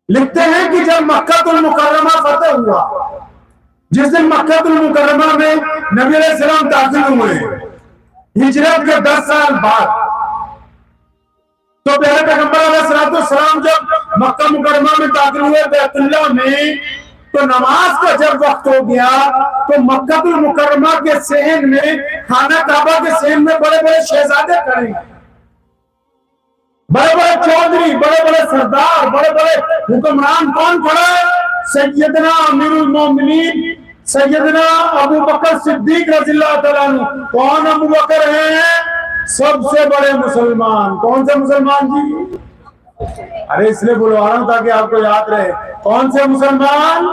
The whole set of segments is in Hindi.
लिखते हैं कि जब मक्कातुल मुकर्रमा फतेह हुआ, जिस दिन मक्कातुल मुकर्रमा में नबी अलैहिस्सलाम दाखिल हुए हिजरत के 10 साल बाद, तो प्यारे पैगंबर अलैहिस्सलाम जब मक्का मुकर्रमा में दाखिल हुए बैतुल्लाह में, तो नमाज का जब वक्त हो गया तो मक्कातुल मुकर्रमा के सहन में, खाना काबा के सहन में बड़े बड़े शहजादे खड़े, बड़े बड़े चौधरी, बड़े बड़े सरदार, बड़े बड़े हुक्मरान। कौन खड़ा है? सैयदना अमीरुल मोमिनीन सैयदना अबू बकर सिद्दीक रज़ियल्लाहु तआला अन्हु। कौन अबू बकर हैं? सबसे बड़े मुसलमान। कौन से मुसलमान जी? अरे इसलिए बुलवा रहा हूं ताकि आपको याद रहे। कौन से मुसलमान?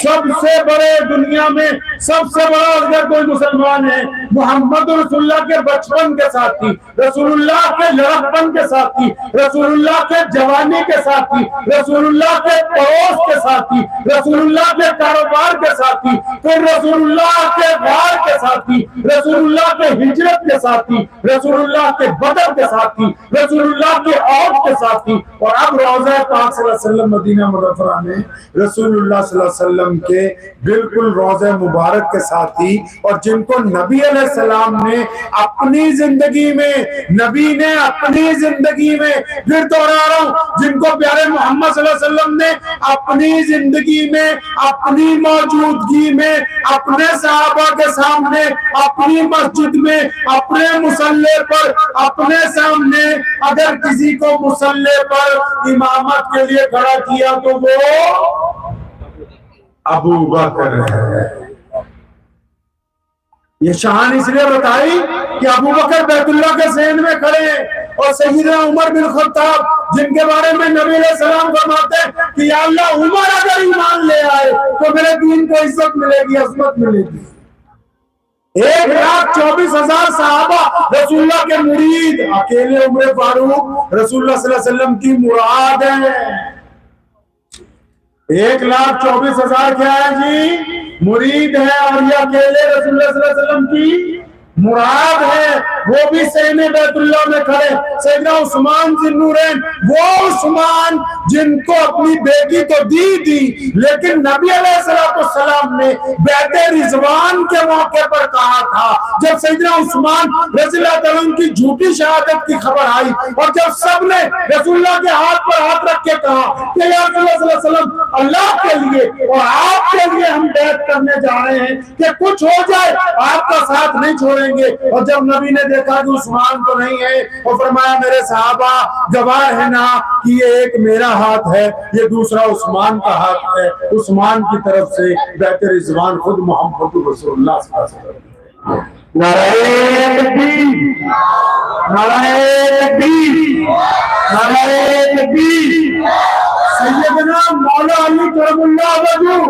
सबसे बड़े, दुनिया में सबसे बड़ा अगर कोई मुसलमान है, मोहम्मद रसूलुल्लाह के बचपन के साथी, रसूलुल्लाह के लड़कपन के साथी, रसूलुल्लाह के जवानी के साथी, रसूलुल्लाह के पड़ोस के साथी, रसूलुल्लाह के कारोबार के साथी, फिर रसूलुल्लाह के वार के साथी, रसूलुल्लाह के हिजरत के साथी, रसूलुल्लाह के बदर के साथी, रसूलुल्लाह के औद के साथी, और अब रोज़ा पाक सल्लल्लाहु अलैहि वसल्लम मदीना मुनव्वरा में रसूलुल्लाह सल्लल्लाहु अलैहि वसल्लम के बिल्कुल रोज़ा मुबारक के साथी, और जिनको नबी अलैहिस्सलाम ने अपनी जिंदगी में, नबी ने अपनी जिंदगी में, फिर दोहरा रहा हूं, जिनको प्यारे मोहम्मद सल्लल्लाहु अलैहि वसल्लम ने अपनी जिंदगी में, अपनी मौजूदगी में, अपने सहाबा के सामने, अपनी मस्जिद में, अपने मुसल्ले पर, अपने सामने अगर किसी को मुसल्ले पर इमामत के लिए खड़ा किया तो वो अबू बकर है। ये शान इसलिए बताई कि अबू बकर बैतुल्लाह के सहन में खड़े हैं, और सैयदना उमर बिन खत्ताब, जिनके बारे में नबी अलैहिस्सलाम फरमाते हैं कि या अल्लाह, उमर अगर ईमान ले आए तो मेरे दीन को इज्जत मिलेगी, अजमत मिलेगी। 1,24,000 सहाबा रसूलुल्लाह के मुरीद, अकेले उमर फारूक रसूलुल्लाह सल्लल्लाहु अलैहि वसल्लम की मुराद है। 1,24,000 क्या है जी? मुरीद है, और ये अकेले रसूलुल्लाह सल्लल्लाहु अलैहि वसल्लम की मुराद है। वो भी सहने बैतुल्लाह में खड़े। सैयदना उस्मान ज़िन्नूरैन, वो उस्मान जिनको अपनी बेटी तो दी, लेकिन नबी अलैहिस्सलाम ने बैते रिजवान के मौके पर कहा था, जब सैयदना उस्मान रज़ियल्लाहु तआला अन्हु की झूठी शहादत की खबर आई, और जब सबने रसूलुल्लाह के हाथ पर हाथ रख के कहा कि या रसूलुल्लाह सल्लल्लाहु अलैहि वसल्लम, अल्लाह के लिए और आपके लिए हम बैत करने जा रहे हैं कि कुछ हो जाए आपका साथ नहीं छोड़ेंगे। और जब नबी ने देखा कि उस्मान तो नहीं है, और फरमाया मेरे सहाबा गवाह है ना कि ये एक मेरा हाथ है, ये दूसरा उस्मान का हाथ है। उस्मान की तरफ से बैते रिजवान खुद मोहम्मद रसूलुल्लाह सल्लल्लाहु अलैहि वसल्लम। नाराए तकबीर, नाराए तकबीर, नाराए तकबीर। सैयदना मौला अली करमुल्लाह वजहू।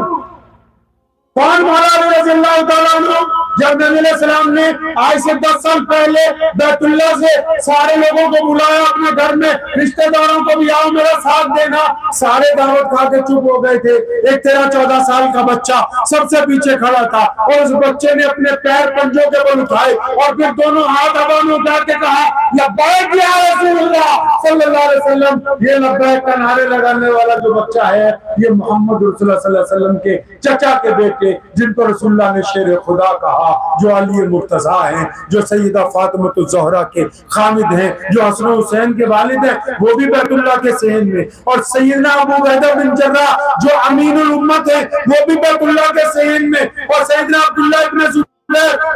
कौन मौला अली रज़ियल्लाहु तआला अन्हु? जब नबी अलैहिस्सलाम ने आज से 10 साल पहले बैतुल्लाह से सारे लोगों को बुलाया अपने घर में, रिश्तेदारों को भी आओ मेरा साथ देना, सारे दावत खा के चुप हो गए थे। एक 13-14 साल का बच्चा सबसे पीछे खड़ा था, और उस बच्चे ने अपने पैर पंजों के बल उठाए और फिर दोनों हाथ हवा में उठा के कहा लब्बैक या रसूलुल्लाह सल्लल्लाहु अलैहि वसल्लम। ये लब्बैक का नारे लगाने वाला जो बच्चा है, ये मोहम्मद रसूलुल्लाह सल्लल्लाहु अलैहि वसल्लम के चचा के बेटे, जिनको रसूलुल्लाह ने शेर खुदा कहा, जो अली मुर्तजा हैं, जो सैयदा फातिमा ज़हरा के खामिद हैं, जो हसन हुसैन के वालिद हैं, वो भी बैतुल्लाह के सहन में, और सैयदना अबू उबैदा बिन जर्राह जो अमीनुल उम्मत है, वो भी बैतुल्लाह के सहन में, और सैयदना अब्दुल्लाह इब्न ज़ुबैर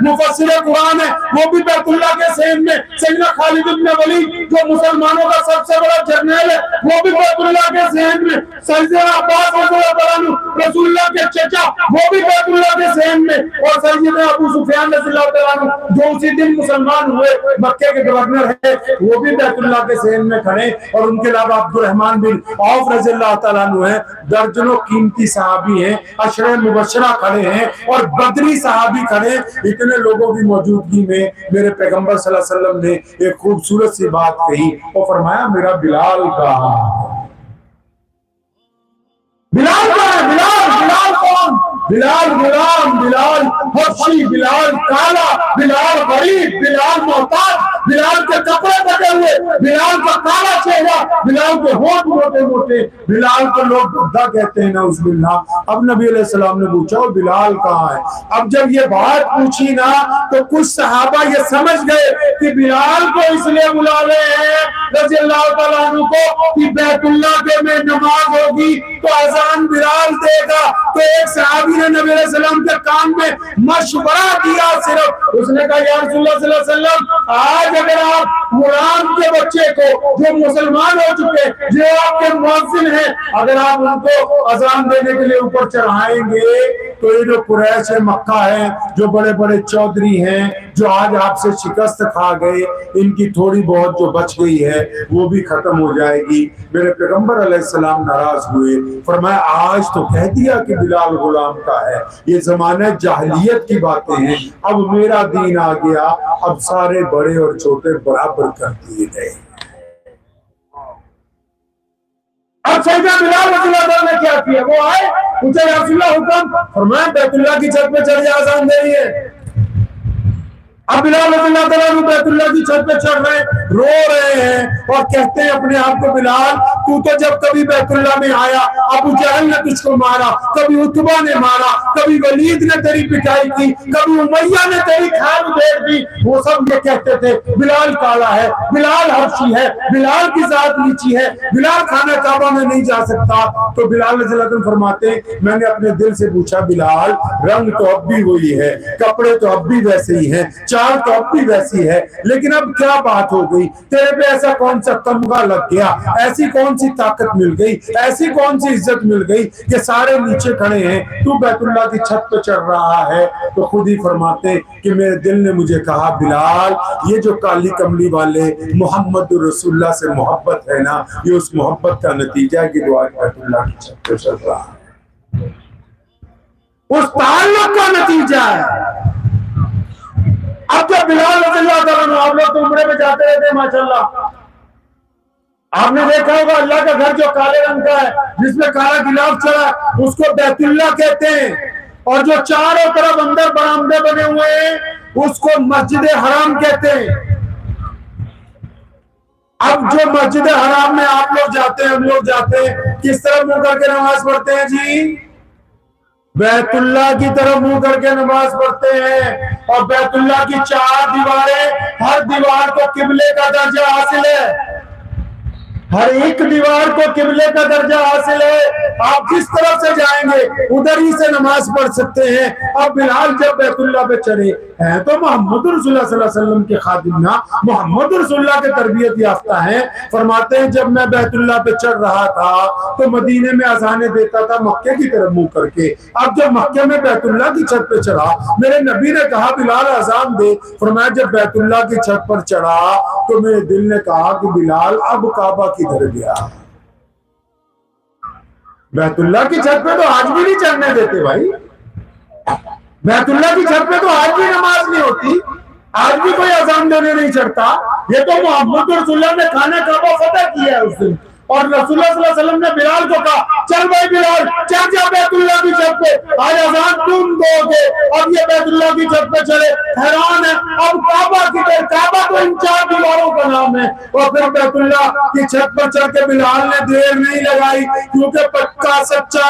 मुफस्सिर कुरान है, वो भी बैतुल्लाह के सहन में, सैयदना खालिद इब्न वलीद जो मुसलमानों का सबसे बड़ा जर्नल है, वो भी बैतुल्लाह के सहन में, सैयदना अब्बास रज़ियल्लाहु अन्हु रसूलुल्लाह के चचा, वो भी बैतुल्लाह के सहन में, और सैयदना अबू सुफियान रज़ियल्लाहु अन्हु जो उसी दिन मुसलमान हुए, मक्के के गवर्नर है, वो भी बैतुल्लाह के सहन में खड़े, और उनके अलावा अब्दुर्रहमान बिन औफ रज़ियल्लाहु तआला अन्हु है, दर्जनों कीमती सहाबी हैं, अशरे मुबश्शरा खड़े हैं, और बदरी सहाबी खड़े। इतने लोगों की मौजूदगी में मेरे पैगंबर सल्लल्लाहु अलैहि वसल्लम ने एक खूबसूरत सी बात कही, और फरमाया मेरा बिलाल कहाँ है? बिलाल कहाँ है? बिलाल, बिलाल कौन? बिलाल गुलाम, बिलाल हबशी, बिलाल काला, बिलाल गरीब, बिलाल मोहताज, बिलाल के कपड़े ढके हुए, बिलाल का काला चेहरा, बिलाल के होंठ मोटे मोटे, बिलाल को लोग बुद्धा कहते हैं ना उस्बिल्लाह। अब नबी अलैहि सलाम ने पूछा बिलाल कहाँ है? अब जब ये बात पूछी ना तो कुछ सहाबा ये समझ गए कि बिलाल को इसलिए बुला रहे हैं रज़ी अल्लाह तआला अन्हु को कि बैतुल्लाह के में नमाज होगी तो अजान बिलाल देगा। तो एक सहाबी ने नबी अलैहि सलाम के कान में मशवरा दिया, सिर्फ उसने कहा या रसूलुल्लाह सल्लल्लाहु अलैहि वसल्लम, आज अगर आप गुलाम के बच्चे को जो मुसलमान हो चुके, जो आपके मुअज्जिन हैं, अगर आप उनको अजान देने के लिए ऊपर चढ़ाएंगे तो ये जो कुरैश है, मक्का है, जो बड़े बड़े चौधरी हैं, जो आज आपसे शिकस्त खा गए, इनकी थोड़ी बहुत जो बच गई है वो भी खत्म हो जाएगी। मेरे पैगंबर अलैहिस्सलाम नाराज हुए, फरमाया आज तो कह दिया कि बिलाल गुलाम का है, ये जमाना जाहिलियत की बातें हैं, अब मेरा दीन आ गया, अब सारे बड़े और छोटे बराबर कर दिए गए। अब सैयदना बिलाल रज़ियल्लाहु अन्हु ने क्या किया? वो आए, पूछा या रसूलल्लाह हुक्म, फरमाया बैतुल्लाह की छत पे चढ़ जा, अज़ान दे रही है। अब बिलाल रज़ियल्लाहु अन्हु बैतुल्लाह की छत पे चढ़ रहे, रो रहे हैं और कहते हैं अपने आप को, बिलाल तू तो जब कभी बैतुल्लाह में आया, अबू जहल ने तुझको मारा, कभी उतबा ने मारा, कभी वलीद ने तेरी पिटाई की, कभी उमैया ने तेरी खैर उधेड़ दी, वो सब ये कहते थे बिलाल काला है, बिलाल हबशी है, बिलाल की जात नीची है, बिलाल खाना काबा में नहीं जा सकता। तो बिलाल रज़ियल्लाहु अन्हु फरमाते, मैंने अपने दिल से पूछा बिलाल, रंग तो अब भी वही है, कपड़े तो अब भी वैसे ही हैं, चाल तो अब भी वैसी है, लेकिन अब क्या बात हो गई? तेरे पे ऐसा कौन सा तमगा लग गया, ऐसी कौन सी ताकत मिल गई, ऐसी कौन सी इज्जत मिल गई कि सारे नीचे खड़े हैं, तू बैतुल्लाह की छत पे चढ़ रहा है? तो खुद ही फरमाते कि मेरे दिल ने मुझे कहा बिलाल, ये जो काली कमली वाले मोहम्मद रसूलुल्लाह से मोहब्बत है ना, ये उस मोहब्बत का नतीजा है कि दुआ बैतुल्लाह की छत पे चढ़ रहा है, उस ताल्लुक का नतीजा है। अब जब बिलाल रज़ियल्लाहु अन्हु, आप लोग तो उम्रे में जाते रहते माशाल्लाह, आपने देखा होगा अल्लाह का घर जो काले रंग का है, जिसमें काला गिलाफ चढ़ा, उसको बैतुल्लाह कहते हैं, और जो चारों तरफ अंदर बरामदे बने हुए हैं उसको मस्जिद हराम कहते हैं। अब जो मस्जिद हराम में आप लोग जाते हैं, हम लोग जाते हैं, किस तरह मुंह करके नमाज पढ़ते हैं जी? बैतुल्लाह की तरफ मुंह करके नमाज पढ़ते हैं, और बैतुल्लाह की 4 दीवारें, हर दीवार को किबले का दर्जा हासिल है, हर एक दीवार को किबले का दर्जा हासिल है। आप जिस तरफ से जाएंगे उधर ही से नमाज पढ़ सकते हैं। अब बिलाल जब बैतुल्लाह पे चढ़े हैं तो मोहम्मद रसूलुल्लाह सल्लल्लाहु अलैहि वसल्लम के खादिम ना, मोहम्मद रसूलुल्लाह के तरबियत याफ्ता हैं। फरमाते हैं जब मैं बैतुल्लाह पे चढ़ रहा था तो मदीने में अज़ानें देता था मक्के की तरफ मुंह करके। अब जब मक्के में बैतुल्लाह की छत पे चढ़ा, मेरे नबी ने कहा बिलाल अज़ान दे। फरमाया जब बैतुल्लाह की छत पर चढ़ा तो मेरे दिल ने कहा कि बिलाल अब काबा किधर गया? बैतुल्लाह की छत पे तो आज भी नहीं चढ़ने देते भाई, बैतुल्लाह की छत पे तो आज भी नमाज नहीं होती, आज भी कोई अज़ान देने नहीं चढ़ता। ये तो मोहम्मद रसूलुल्लाह ने खाना काबा फतह किया है उस दिन, और रसूलुल्लाह सल्लल्लाहु अलैहि वसल्लम ने बिलाल को कहा चल भाई बिलाल चढ़ जा बैतुल्लाह की छत पे, आज अज़ान तुम दोगे। अब ये बैतुल्लाह की छत पे चले, हैरान है अब काबा किधर? काबा तो इन 4 दीवारों का नाम है। और फिर बैतुल्लाह की छत पर चढ़ के बिलाल ने देर नहीं लगाई, क्योंकि पक्का सच्चा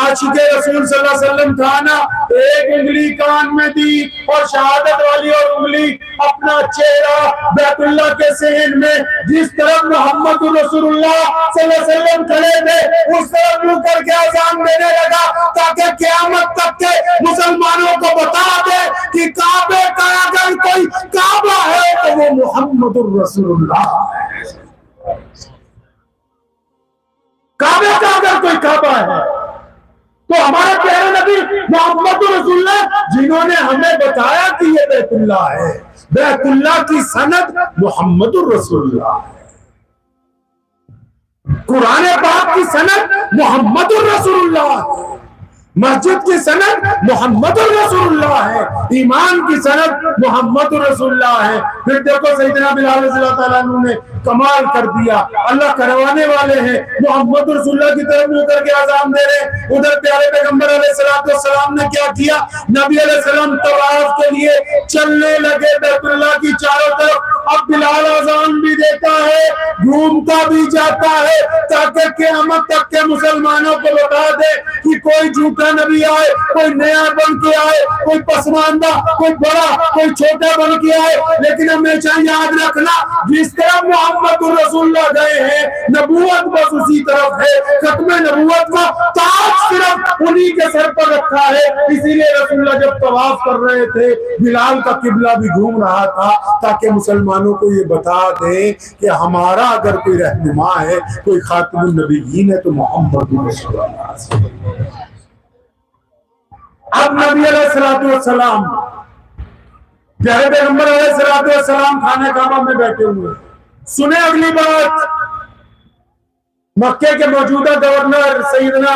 आशिक़े रसूल सल्लल्लाहु अलैहि वसल्लम था ना, एक उंगली कान में दी और शहादत वाली और उंगली अपना चेहरा बैतुल्लाह के सहन में, जिस तरफ मोहम्मद रसूलुल्लाह सल्लल्लाहु अलैहि वसल्लम खड़े थे उस तरफ मुंह करके अज़ान देने लगा, ताकि क़यामत तक के मुसलमानों को बता दे कि काबे का अगर कोई काबा है तो वो मोहम्मद रसूलुल्लाह है। काबे का अगर कोई काबा है तो हमारे प्यारे नबी मोहम्मद रसूलुल्लाह, जिन्होंने हमें बताया कि ये बैतुल्लाह है, बैतुल्लाह की सनद मोहम्मद रसूलुल्लाह है, कुरान पाक की सनद मोहम्मद रसूलुल्लाह है, मस्जिद की सनद मोहम्मद रसूलुल्लाह है, ईमान की सनद मोहम्मद रसूलुल्लाह है। फिर देखो सैयदना बिलाल रज़ियल्लाहु ताला अन्हु ने कमाल कर दिया, अल्लाह करवाने वाले हैं, मोहम्मद रसूलुल्लाह की तरफ मुंह करके आज़ान दे रहे। उधर प्यारे पैगंबर अलैहिस्सलाम ने क्या किया, नबी अलैहिस्सलाम तवाफ के लिए चलने लगे बैतुल्लाह की चारों तरफ। अब बिलाल आज़ान भी देता है, घूमता भी जाता है, ताकि क़यामत तक के मुसलमानों को बता दे कि कोई झूठा नबी आए, कोई नया बन के आए, कोई पसमानदा, कोई बड़ा, कोई छोटा बन के आए, लेकिन हमेशा याद रखना, जिस तरफ मोहम्मद रसूलुल्लाह गए हैं, नबूवत बस उसी तरफ है। खत्म नबूवत का ताज सिर्फ उन्हीं के सर पर रखा है। इसीलिए रसूलुल्लाह जब तवाफ कर रहे थे, बिलाल का किबला भी घूम रहा था, ताकि मुसलमानों को ये बता दे कि हमारा अगर कोई रहनुमा है, कोई खातिमुन नबीयीन है, तो मोहम्मद रसूलुल्लाह। अब नबी अलैहिस्सलाम प्यारे पैगंबर अलैहिस्सलाम खाने काबा में बैठे हुए, सुने अगली बात। मक्के के मौजूदा गवर्नर सैयदना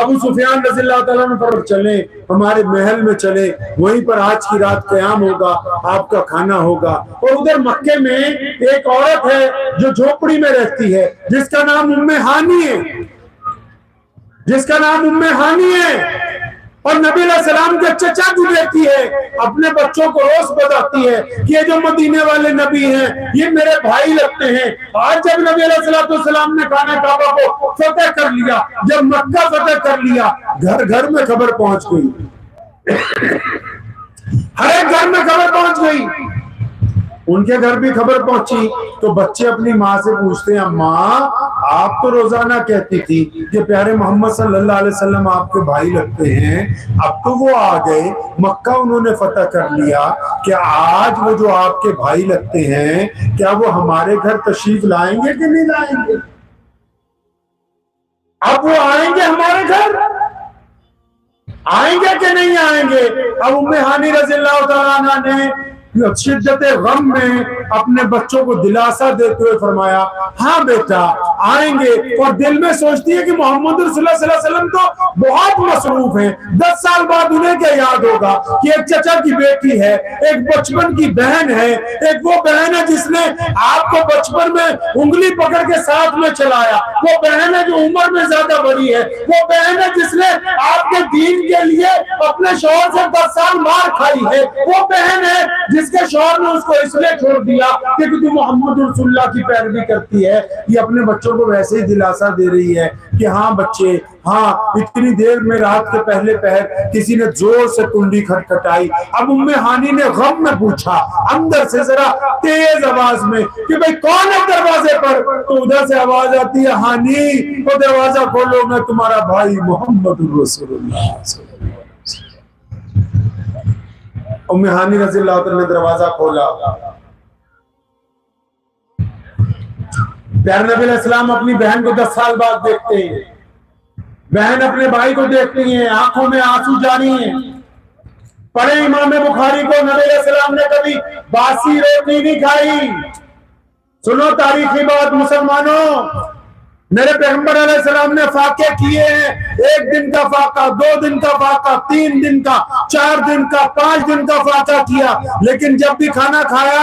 अबू सुफियान रज़ियल्लाहु ताला अन्हु पर चले, हमारे महल में चले, वहीं पर आज की रात क़याम होगा, आपका खाना होगा। और उधर मक्के में एक औरत है जो झोपड़ी में रहती है, जिसका नाम उम्मे हानी है, जिसका नाम उम्मे हानी है। और नबी अलैहिस्सलाम के चचा की बेटी है, अपने बच्चों को रोज बताती है कि ये जो मदीने वाले नबी हैं, ये मेरे भाई लगते हैं। आज जब नबी अलैहिस्सलाम ने खाना काबा को फतेह कर लिया, जब मक्का फतेह कर लिया, घर घर में खबर पहुंच गई, हर एक घर में खबर पहुंच गई। उनके घर भी खबर पहुंची तो बच्चे अपनी माँ से पूछते हैं, माँ आप तो रोजाना कहती थी कि प्यारे मोहम्मद सल्लल्लाहु अलैहि वसल्लम आपके भाई लगते हैं, अब तो वो आ गए, मक्का उन्होंने फतह कर लिया, क्या आज वो जो आपके भाई लगते हैं, क्या वो हमारे घर तशरीफ लाएंगे कि नहीं लाएंगे? अब वो आएंगे हमारे घर, आएंगे कि नहीं आएंगे? अब उम्मे हानी रज़ियल्लाहु ताला अन्हा ने शिद्दत गम में अपने बच्चों को दिलासा देते हुए फरमाया, हाँ बेटा आएंगे। और दिल में सोचती है कि मोहम्मद रसूलुल्लाह सल्लल्लाहु अलैहि वसल्लम तो बहुत मसरूफ हैं, 10 साल बाद उन्हें क्या याद होगा कि एक चचा की बेटी है, एक बचपन की बहन है, एक वो बहन है जिसने आपको बचपन में उंगली पकड़ के साथ में चलाया, वो बहन है जो उम्र में ज्यादा बड़ी है, वो बहन है जिसने आपके दीन के लिए अपने शौहर से 10 साल मार खाई है, वो बहन है जिसके शौहर ने उसको इसलिए छोड़ दिया क्योंकि तू मोहम्मद रसूलुल्लाह की पैरवी करती है। ये अपने बच्चों को वैसे ही दिलासा दे रही है कि हाँ बच्चे, हाँ इतनी देर में रात के पहले पहर किसी ने जोर से कुंडी खटखटाई। अब उम्मे हानी ने गम में पूछा अंदर से जरा तेज आवाज में कि भाई कौन है दरवाजे पर? तो उधर से आवाज आती है, हानी तो दरवाजा खोलो, मैं तुम्हारा भाई मोहम्मद रसूलुल्लाह। उम्मे हानी रज़ियल्लाहु ताला ने दरवाजा खोला। प्यारे नबी अलैहिस्सलाम अपनी बहन को 10 साल बाद देखते हैं, बहन अपने भाई को देखती है, आंखों में आंसू जारी हैं। पढ़े इमाम बुखारी को, नबी अलैहिस्सलाम ने कभी बासी रोटी नहीं खाई। सुनो तारीखी बात मुसलमानों, मेरे पैगंबर अलैहिस्सलाम ने फाके किए हैं, 1 दिन का फाका, 2 दिन का फाका, 3 दिन का, 4 दिन का, 5 दिन का फाका किया, लेकिन जब भी खाना खाया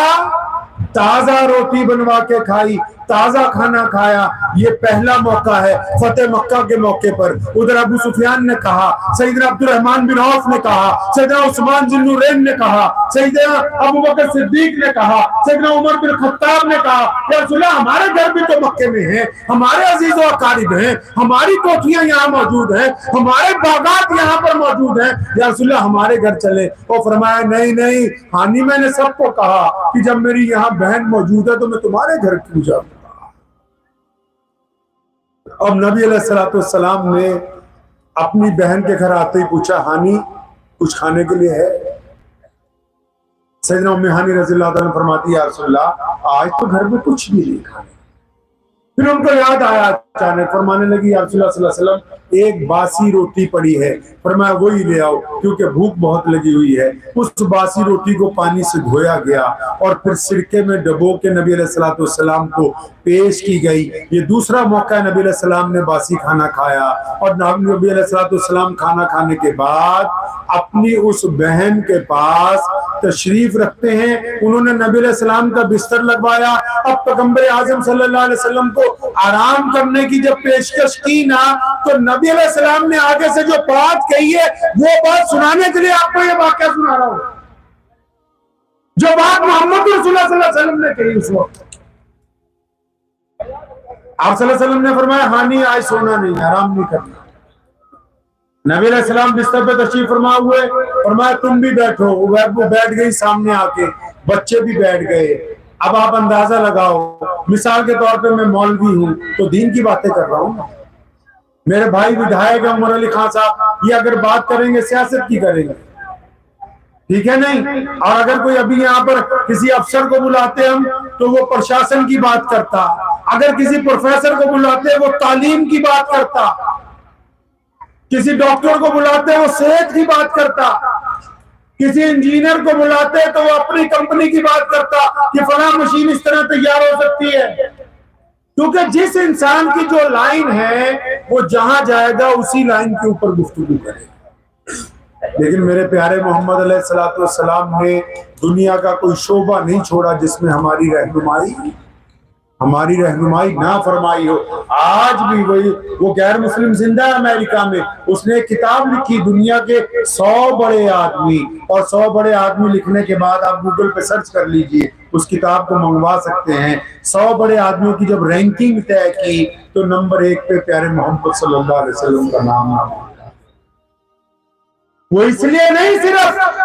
ताजा रोटी बनवा के खाई, ताजा खाना खाया। ये पहला मौका है फतेह मक्का के मौके पर। उधर अबू सुफियान ने कहा, सैयदना अब्दुर्रहमान बिन औफ ने कहा, सैयदना उस्मान ज़ुन्नुरैन ने कहा, सैयदना अबू बकर सिद्दीक ने कहा, सैयदना उमर बिन खत्ताब ने कहा, या रसूलल्लाह हमारे घर भी तो मक्के में है, हमारे अजीज व अकारिब हैं, हमारी कोठियां यहाँ मौजूद हैं, हमारे बागात यहाँ पर मौजूद हैं, या रसूलल्लाह हमारे घर चले। और फरमाया नहीं नहीं हानी, मैंने सबको कहा कि जब मेरी यहाँ बहन मौजूद है तो मैं तुम्हारे घर क्यों जाऊंगा। अब नबी अलैहिस्सलाम ने अपनी बहन के घर आते ही पूछा, हानी कुछ खाने के लिए है? सैयदना उम्मे हानी रज़ियल्लाहु अन्हा फरमाती है, या रसूलल्लाह आज तो घर में कुछ भी नहीं खाने। फिर उनको याद आया अचानक, फरमाने लगी, या रसूलल्लाह सल्लल्लाहु अलैहि वसल्लम एक बासी रोटी पड़ी है, फरमाया वही ले आओ क्योंकि भूख बहुत लगी हुई है। उस बासी रोटी को पानी से धोया गया और फिर सिरके में डबो के नबी अलैहिस्सलातु वस्सलाम को पेश की गई। ये दूसरा मौका है, नबी अलैहिस्सलाम ने बासी खाना खाया। और नबी अलैहिस्सलातु वस्सलाम खाना खाने के बाद अपनी उस बहन के पास तशरीफ रखते हैं। उन्होंने नबी अलैहि सलाम का बिस्तर लगवाया। अब पैगंबर आज़म सल्लल्लाहु अलैहि वसल्लम को आराम करने की जब पेशकश की ना, तो नबी अलैहि सलाम ने आगे से जो बात कही है वो बात सुनाने के लिए आपको ये वाक़या सुना रहा हूं, जो बात मोहम्मद रसूलुल्लाह सल्लल्लाहु अलैहि वसल्लम ने कही उस वक्त। आप सल्लल्लाहु अलैहि वसल्लम ने फरमाया, हाँ नहीं, आज सोना नहीं, आराम नहीं करना। नबी अलैहि सलाम बिस्तर पे तशरीफ फरमा हुए, फरमाया तुम भी बैठो। वो बैठ गई सामने आके, बच्चे भी बैठ गए। अब आप अंदाजा लगाओ, मिसाल के तौर पे मैं मौलवी हूं तो दीन की बातें कर रहा हूं, मेरे भाई विधायक उमर अली खान साहब, ये अगर बात करेंगे सियासत की करेंगे, ठीक है नहीं। और अगर कोई अभी यहाँ पर किसी अफसर को बुलाते हम तो वो प्रशासन की बात करता, अगर किसी प्रोफेसर को बुलाते वो तालीम की बात करता, किसी डॉक्टर को बुलाते वो सेहत की बात करता, किसी इंजीनियर को बुलाते तो वो अपनी कंपनी की बात करता कि फला मशीन इस तरह तैयार हो सकती है। क्योंकि जिस इंसान की जो लाइन है वो जहां जाएगा उसी लाइन के ऊपर गुफ्तगू करेगा। लेकिन मेरे प्यारे मोहम्मद अलैहिस्सलातु वस्सलाम ने दुनिया का कोई शोबा नहीं छोड़ा जिसमें हमारी रहनुमाई ना फरमाई हो। आज भी वही वो गैर मुस्लिम जिंदा है अमेरिका में, उसने एक किताब लिखी, दुनिया के 100 बड़े आदमी, और 100 बड़े आदमी लिखने के बाद आप गूगल पे सर्च कर लीजिए, उस किताब को मंगवा सकते हैं। 100 बड़े आदमियों की जब रैंकिंग तय की तो नंबर 1 पे प्यारे मोहम्मद सल्लल्लाहु अलैहि वसल्लम का नाम आया। वो इसलिए नहीं सिर्फ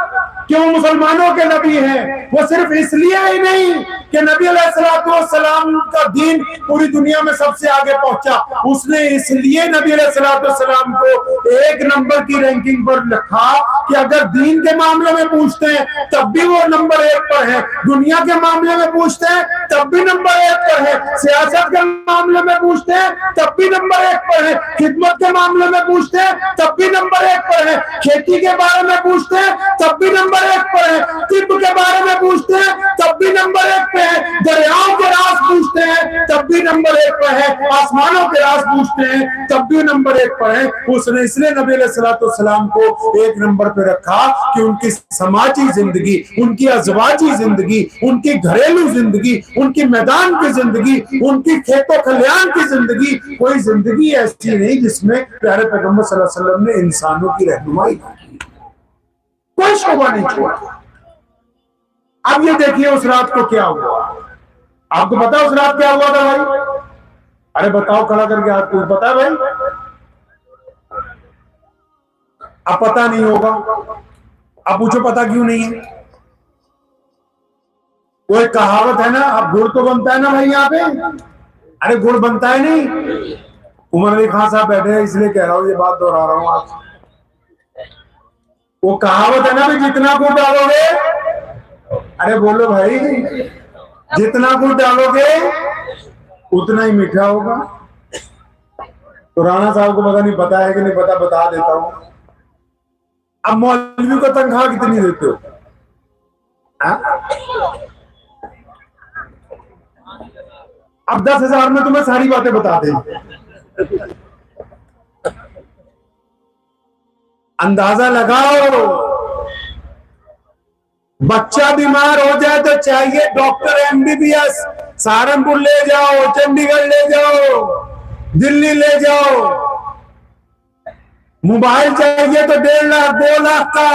कि वो मुसलमानों के नबी हैं, वो सिर्फ इसलिए ही नहीं कि नबी अलैहिस्सलाम का दीन पूरी दुनिया में सबसे आगे पहुंचा, उसने इसलिए नबी अलैहिस्सलाम को 1 नंबर की रैंकिंग पर रखा कि अगर दीन के मामले में पूछते हैं तब भी वो नंबर 1 पर है, दुनिया के मामले में पूछते हैं तब भी नंबर 1 पर है, सियासत के मामले में पूछते हैं तब भी नंबर 1 पर है, खिदमत के मामले में पूछते हैं तब भी नंबर 1 पर है, खेती के बारे में पूछते हैं तब भी नंबर 1 पर है, तिब्ब के बारे में पूछते हैं तब भी नंबर 1 पे है, दरियाओं के राज पूछते हैं तब भी नंबर 1 पर है, आसमानों के राज पूछते हैं तब भी नंबर 1 पर है। उसने इसलिए नबी अलैहिस्सलाम को 1 नंबर पे रखा कि उनकी समाजी जिंदगी, उनकी अज़वाजी जिंदगी, उनकी घरेलू जिंदगी, उनकी मैदान की जिंदगी, उनकी खेतों खलियान की जिंदगी, कोई जिंदगी ऐसी नहीं जिसमें प्यारे पैगंबर सल्लल्लाहु अलैहि वसल्लम ने इंसानों की रहनुमाई की, कोई शोभा नहीं छोड़ा। अब ये देखिए उस रात को क्या हुआ, आपको पता उस रात क्या हुआ था भाई? अरे बताओ, खड़ा करके हाथ को, पता है भाई? अब पता नहीं होगा, अब पूछो पता क्यों नहीं है? वो एक कहावत है ना, अब गुड़ तो बनता है ना भाई यहाँ पे, अरे गुड़ बनता है नहीं। उमर अली खान साहब बैठे हैं इसलिए कह रहा हूं, ये बात दोहरा रहा हूं आज। वो कहावत है ना भी जितना गुड़ डालोगे, अरे बोलो भाई, जितना गुड़ डालोगे उतना ही मीठा होगा। तो राणा साहब को पता नहीं पता है कि नहीं पता, बता देता हूं। अब मौलवी को तनख्वाह कितनी देते हो? अब 10,000 में तुम्हें सारी बातें बता दें। अंदाजा लगाओ, बच्चा बीमार हो जाए तो चाहिए डॉक्टर MBBS, सहारनपुर ले जाओ, चंडीगढ़ ले जाओ, दिल्ली ले जाओ। मोबाइल चाहिए तो 1.5 लाख 2 लाख का,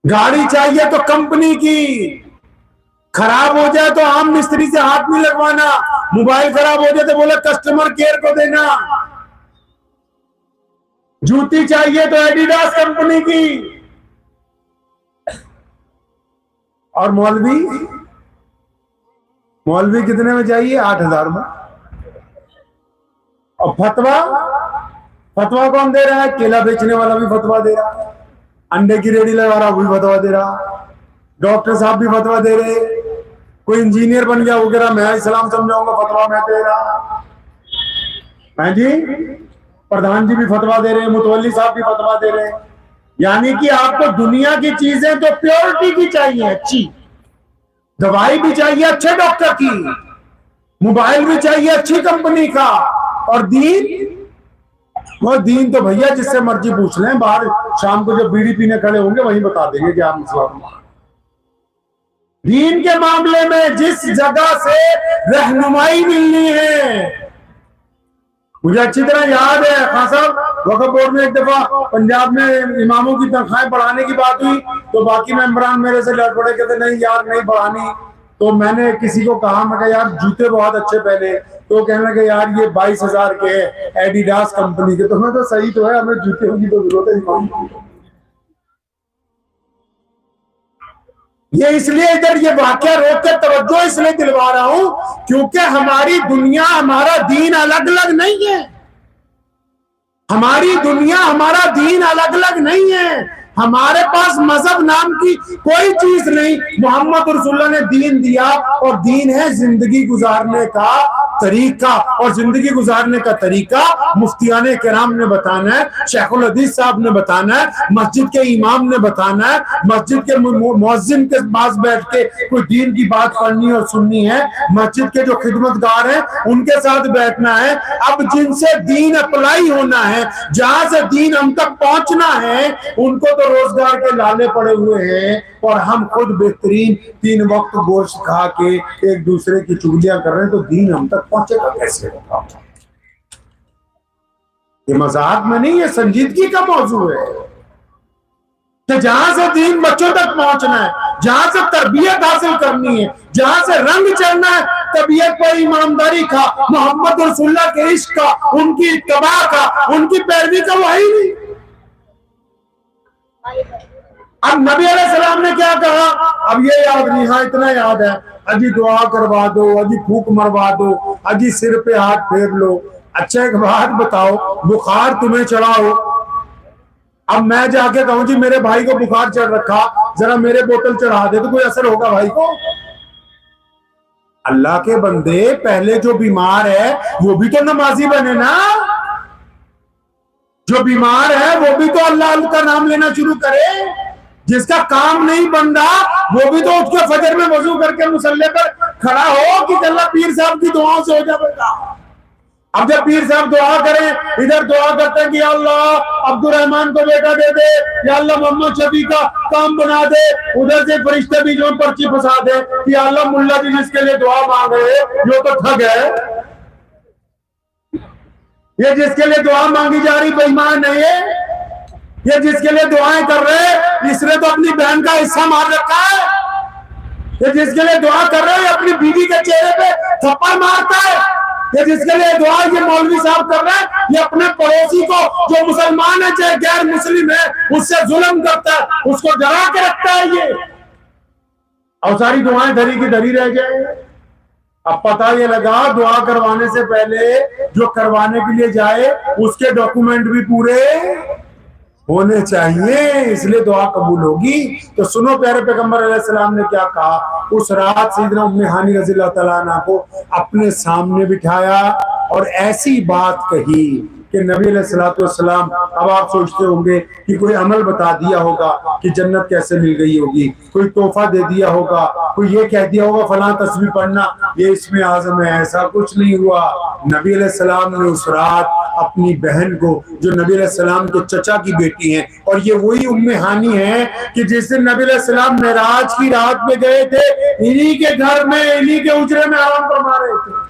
गाड़ी चाहिए तो कंपनी की, खराब हो जाए तो आम मिस्त्री से हाथ नहीं लगवाना, मोबाइल खराब हो जाए तो बोले कस्टमर केयर को देना, जूती चाहिए तो एडिडास कंपनी की। और मौलवी कितने में चाहिए? 8,000 में। और फतवा कौन दे रहा है? केला बेचने वाला भी फतवा दे रहा है, अंडे की रेडी लगा रहा वो भी फतवा दे रहा, डॉक्टर साहब भी फतवा दे रहे, कोई इंजीनियर बन गया वो कह रहा मैं इस्लाम समझाऊंगा, फतवा मैं दे रहा है जी, प्रधान जी भी फतवा दे रहे हैं, मुतवल्ली साहब भी फतवा दे रहे हैं। यानी कि आपको दुनिया की चीजें तो प्योरिटी की चाहिए, अच्छी दवाई भी चाहिए अच्छे डॉक्टर की, मोबाइल भी चाहिए अच्छी कंपनी का, और दीन और दीन तो भैया जिससे मर्जी पूछ लें, बाहर शाम को जब बीड़ी पीने खड़े होंगे वहीं बता देंगे कि आप मुसलमान। दीन के मामले में जिस जगह से रहनुमाई मिलनी है, मुझे अच्छी तरह याद है खान साहब वक्फ बोर्ड में एक दफा पंजाब में इमामों की तनख्वाहें बढ़ाने की बात हुई तो बाकी मेंबरान मेरे से लड़ पड़े, कहते नहीं यार नहीं बढ़ानी। तो मैंने किसी को कहा, मैं कहा यार जूते बहुत अच्छे पहने, तो कहने लगे यार ये 22,000 के एडिडास कंपनी के। तो मैं तो सही तो है, हमें जूते की तो जरूरत है इमाम की। ये इसलिए इधर ये वाक्य रोक के तवज्जो इसलिए दिलवा रहा हूं क्योंकि हमारी दुनिया हमारा दीन अलग अलग नहीं है। हमारी दुनिया हमारा दीन अलग अलग नहीं है। हमारे पास मजहब नाम की कोई चीज नहीं। मोहम्मद रसूलुल्लाह ने दीन दिया और दीन है जिंदगी गुजारने का तरीका, और जिंदगी गुजारने का तरीका मुफ्तियाने किराम ने बताना है, शेखुल हदीस साहब ने बताना है, मस्जिद के इमाम ने बताना है, मस्जिद के मुअज्जिन के पास बैठ के कोई दीन की बात पढ़नी और सुननी है, मस्जिद के जो खिदमतगार हैं उनके साथ बैठना है। अब जिनसे दीन अप्लाई होना है, जहां से दीन हम तक पहुंचना है, उनको तो रोजगार के लाले पड़े हुए हैं और हम खुद बेहतरीन 3 वक्त गोश्त खा के एक दूसरे की चुगलियां कर रहे हैं, तो दीन हम तक पहुंचेगा कैसे? ये मजाक में नहीं, ये संजीदगी का मौजू है कि जहां से दीन बच्चों तक पहुंचना है, जहां से तरबियत हासिल करनी है, जहां से रंग चढ़ना है तबीयत पर, ईमानदारी का, मोहम्मद रसूलुल्लाह के इश्क का, उनकी इत्तबा का, उनकी पैरवी का, वही नहीं। अब नबी अलैहिस्सलाम ने क्या कहा? अब ये याद नहीं, हाँ इतना याद है, अजी दुआ करवा दो, अजी फूक मरवा दो, अजी सिर पे हाथ फेर लो। अच्छा एक बात बताओ, बुखार तुम्हें चढ़ा हो, अब मैं जाके कहूं जी मेरे भाई को बुखार चढ़ रखा, जरा मेरे बोतल चढ़ा दे, तो कोई असर होगा भाई को? अल्लाह के बंदे, पहले जो बीमार है वो भी तो नमाजी बने ना। जो बीमार है वो भी तो अल्लाह का नाम लेना शुरू करे। जिसका काम नहीं बन रहा वो भी तो उठ के फजर में वजू करके मुसल्ले पर खड़ा हो कि अल्लाह पीर साहब की दुआओं से हो जाएगा। अब जब पीर साहब दुआ करें, इधर दुआ करते हैं कि अल्लाह अब्दुल रहमान को बेटा दे दे, या अल्लाह मोहम्मद शफी का काम बना दे, उधर से फरिश्ते भी जो पर्ची फंसा दे कि अल्लाह मुल्ला जी जिसके लिए दुआ मांग रहे जो तो ठग है, ये जिसके लिए दुआ मांगी जा रही बेईमान है, ये जिसके लिए दुआएं कर रहे इसने तो अपनी बहन का हिस्सा मार रखा है, ये जिसके लिए दुआ कर रहे हैं अपनी बीवी के चेहरे पे थप्पड़ मारता है, ये जिसके लिए दुआ ये मौलवी साहब कर रहे हैं ये अपने पड़ोसी को जो मुसलमान है चाहे गैर मुस्लिम है उससे जुल्म करता है, उसको डरा के रखता है ये, और सारी दुआएं धरी की धरी रह जाए। अब पता ये लगा दुआ करवाने से पहले जो करवाने के लिए जाए उसके डॉक्यूमेंट भी पूरे होने चाहिए, इसलिए दुआ कबूल होगी। तो सुनो प्यारे पैगंबर अलैहिस्सलाम ने क्या कहा। उस रात सैयदना उम्मे हानी रज़ियल्लाहु तआला अन्हा को अपने सामने बिठाया और ऐसी बात कही कि नबी अलैहिस्सलातु वस्सलाम, अब आप सोचते होंगे कि कोई अमल बता दिया होगा कि जन्नत कैसे मिल गई होगी, कोई तोहफा दे दिया होगा, कोई ये कह दिया होगा फलां तस्वीर पढ़ना ये इसमें आजम है। ऐसा कुछ नहीं हुआ। नबी अलैहिस्सलाम ने उस रात अपनी बहन को, जो नबी अलैहिस्सलाम के चचा की बेटी है, और ये वही उम्मे हानी है कि जिस दिन नबी अलैहिस्सलाम मेराज की रात में गए थे, इन्हीं के घर में, इन्हीं के उजरे में आराम फरमा रहे थे।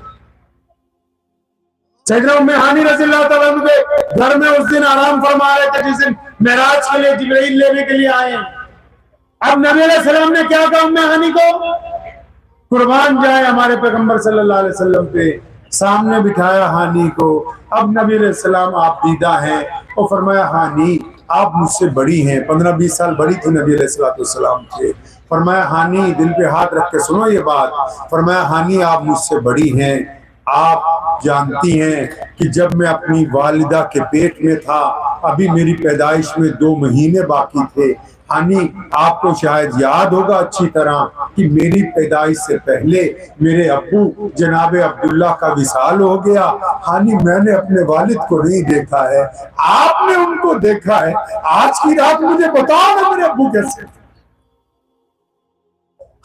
सैयदना उम्मे हानी रज़ियल्लाहु तआला अन्हा के घर में उस दिन आराम फरमा रहे थे जिस दिन मेराज के लिए जिब्रील लेने के लिए आए। अब नबी अलैहिस्सलाम ने क्या कहा उम्मे हानी को? कुर्बान जाए हमारे पैगंबर सल्लल्लाहु अलैहि वसल्लम पे, सामने बिठाया हानी को। अब नबी अलैहिस्सलाम आप दीदा हैं और फरमाया हानी आप मुझसे बड़ी हैं, 15-20 साल बड़ी थी नबी अलैहिस्सलाम से। फरमाया हानी दिल पे हाथ रख के सुनो ये बात। फरमाया हानी आप मुझसे बड़ी हैं, आप जानती हैं कि जब मैं अपनी वालिदा के पेट में था अभी मेरी पैदाइश में 2 महीने बाकी थे। हानी आपको शायद याद होगा अच्छी तरह कि मेरी पैदाइश से पहले मेरे अब्बू जनाबे अब्दुल्ला का विसाल हो गया। हानी मैंने अपने वालिद को नहीं देखा है, आपने उनको देखा है। आज की रात मुझे बताओ ना मेरे अब्बू कैसे।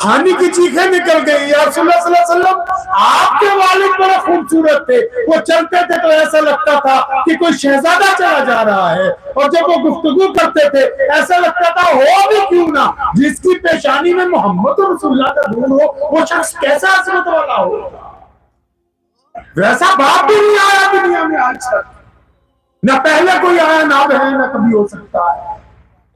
हानि की चीखें निकल गई, या रसूलुल्लाह सल्लल्लाहु अलैहि वसल्लम आपके वालिद बड़े खूबसूरत थे, वो चलते थे तो ऐसा लगता था कि कोई शहजादा चला जा रहा है, और जब वो गुफ्तगू करते थे ऐसा लगता था हो भी क्यों ना, जिसकी पेशानी में मोहम्मद रसूलुल्लाह का नूर हो वो शख्स कैसा अजमत वाला होगा। वैसा बाप भी नहीं आया दुनिया में आज तक, न पहले कोई आया, ना है, ना कभी हो सकता है।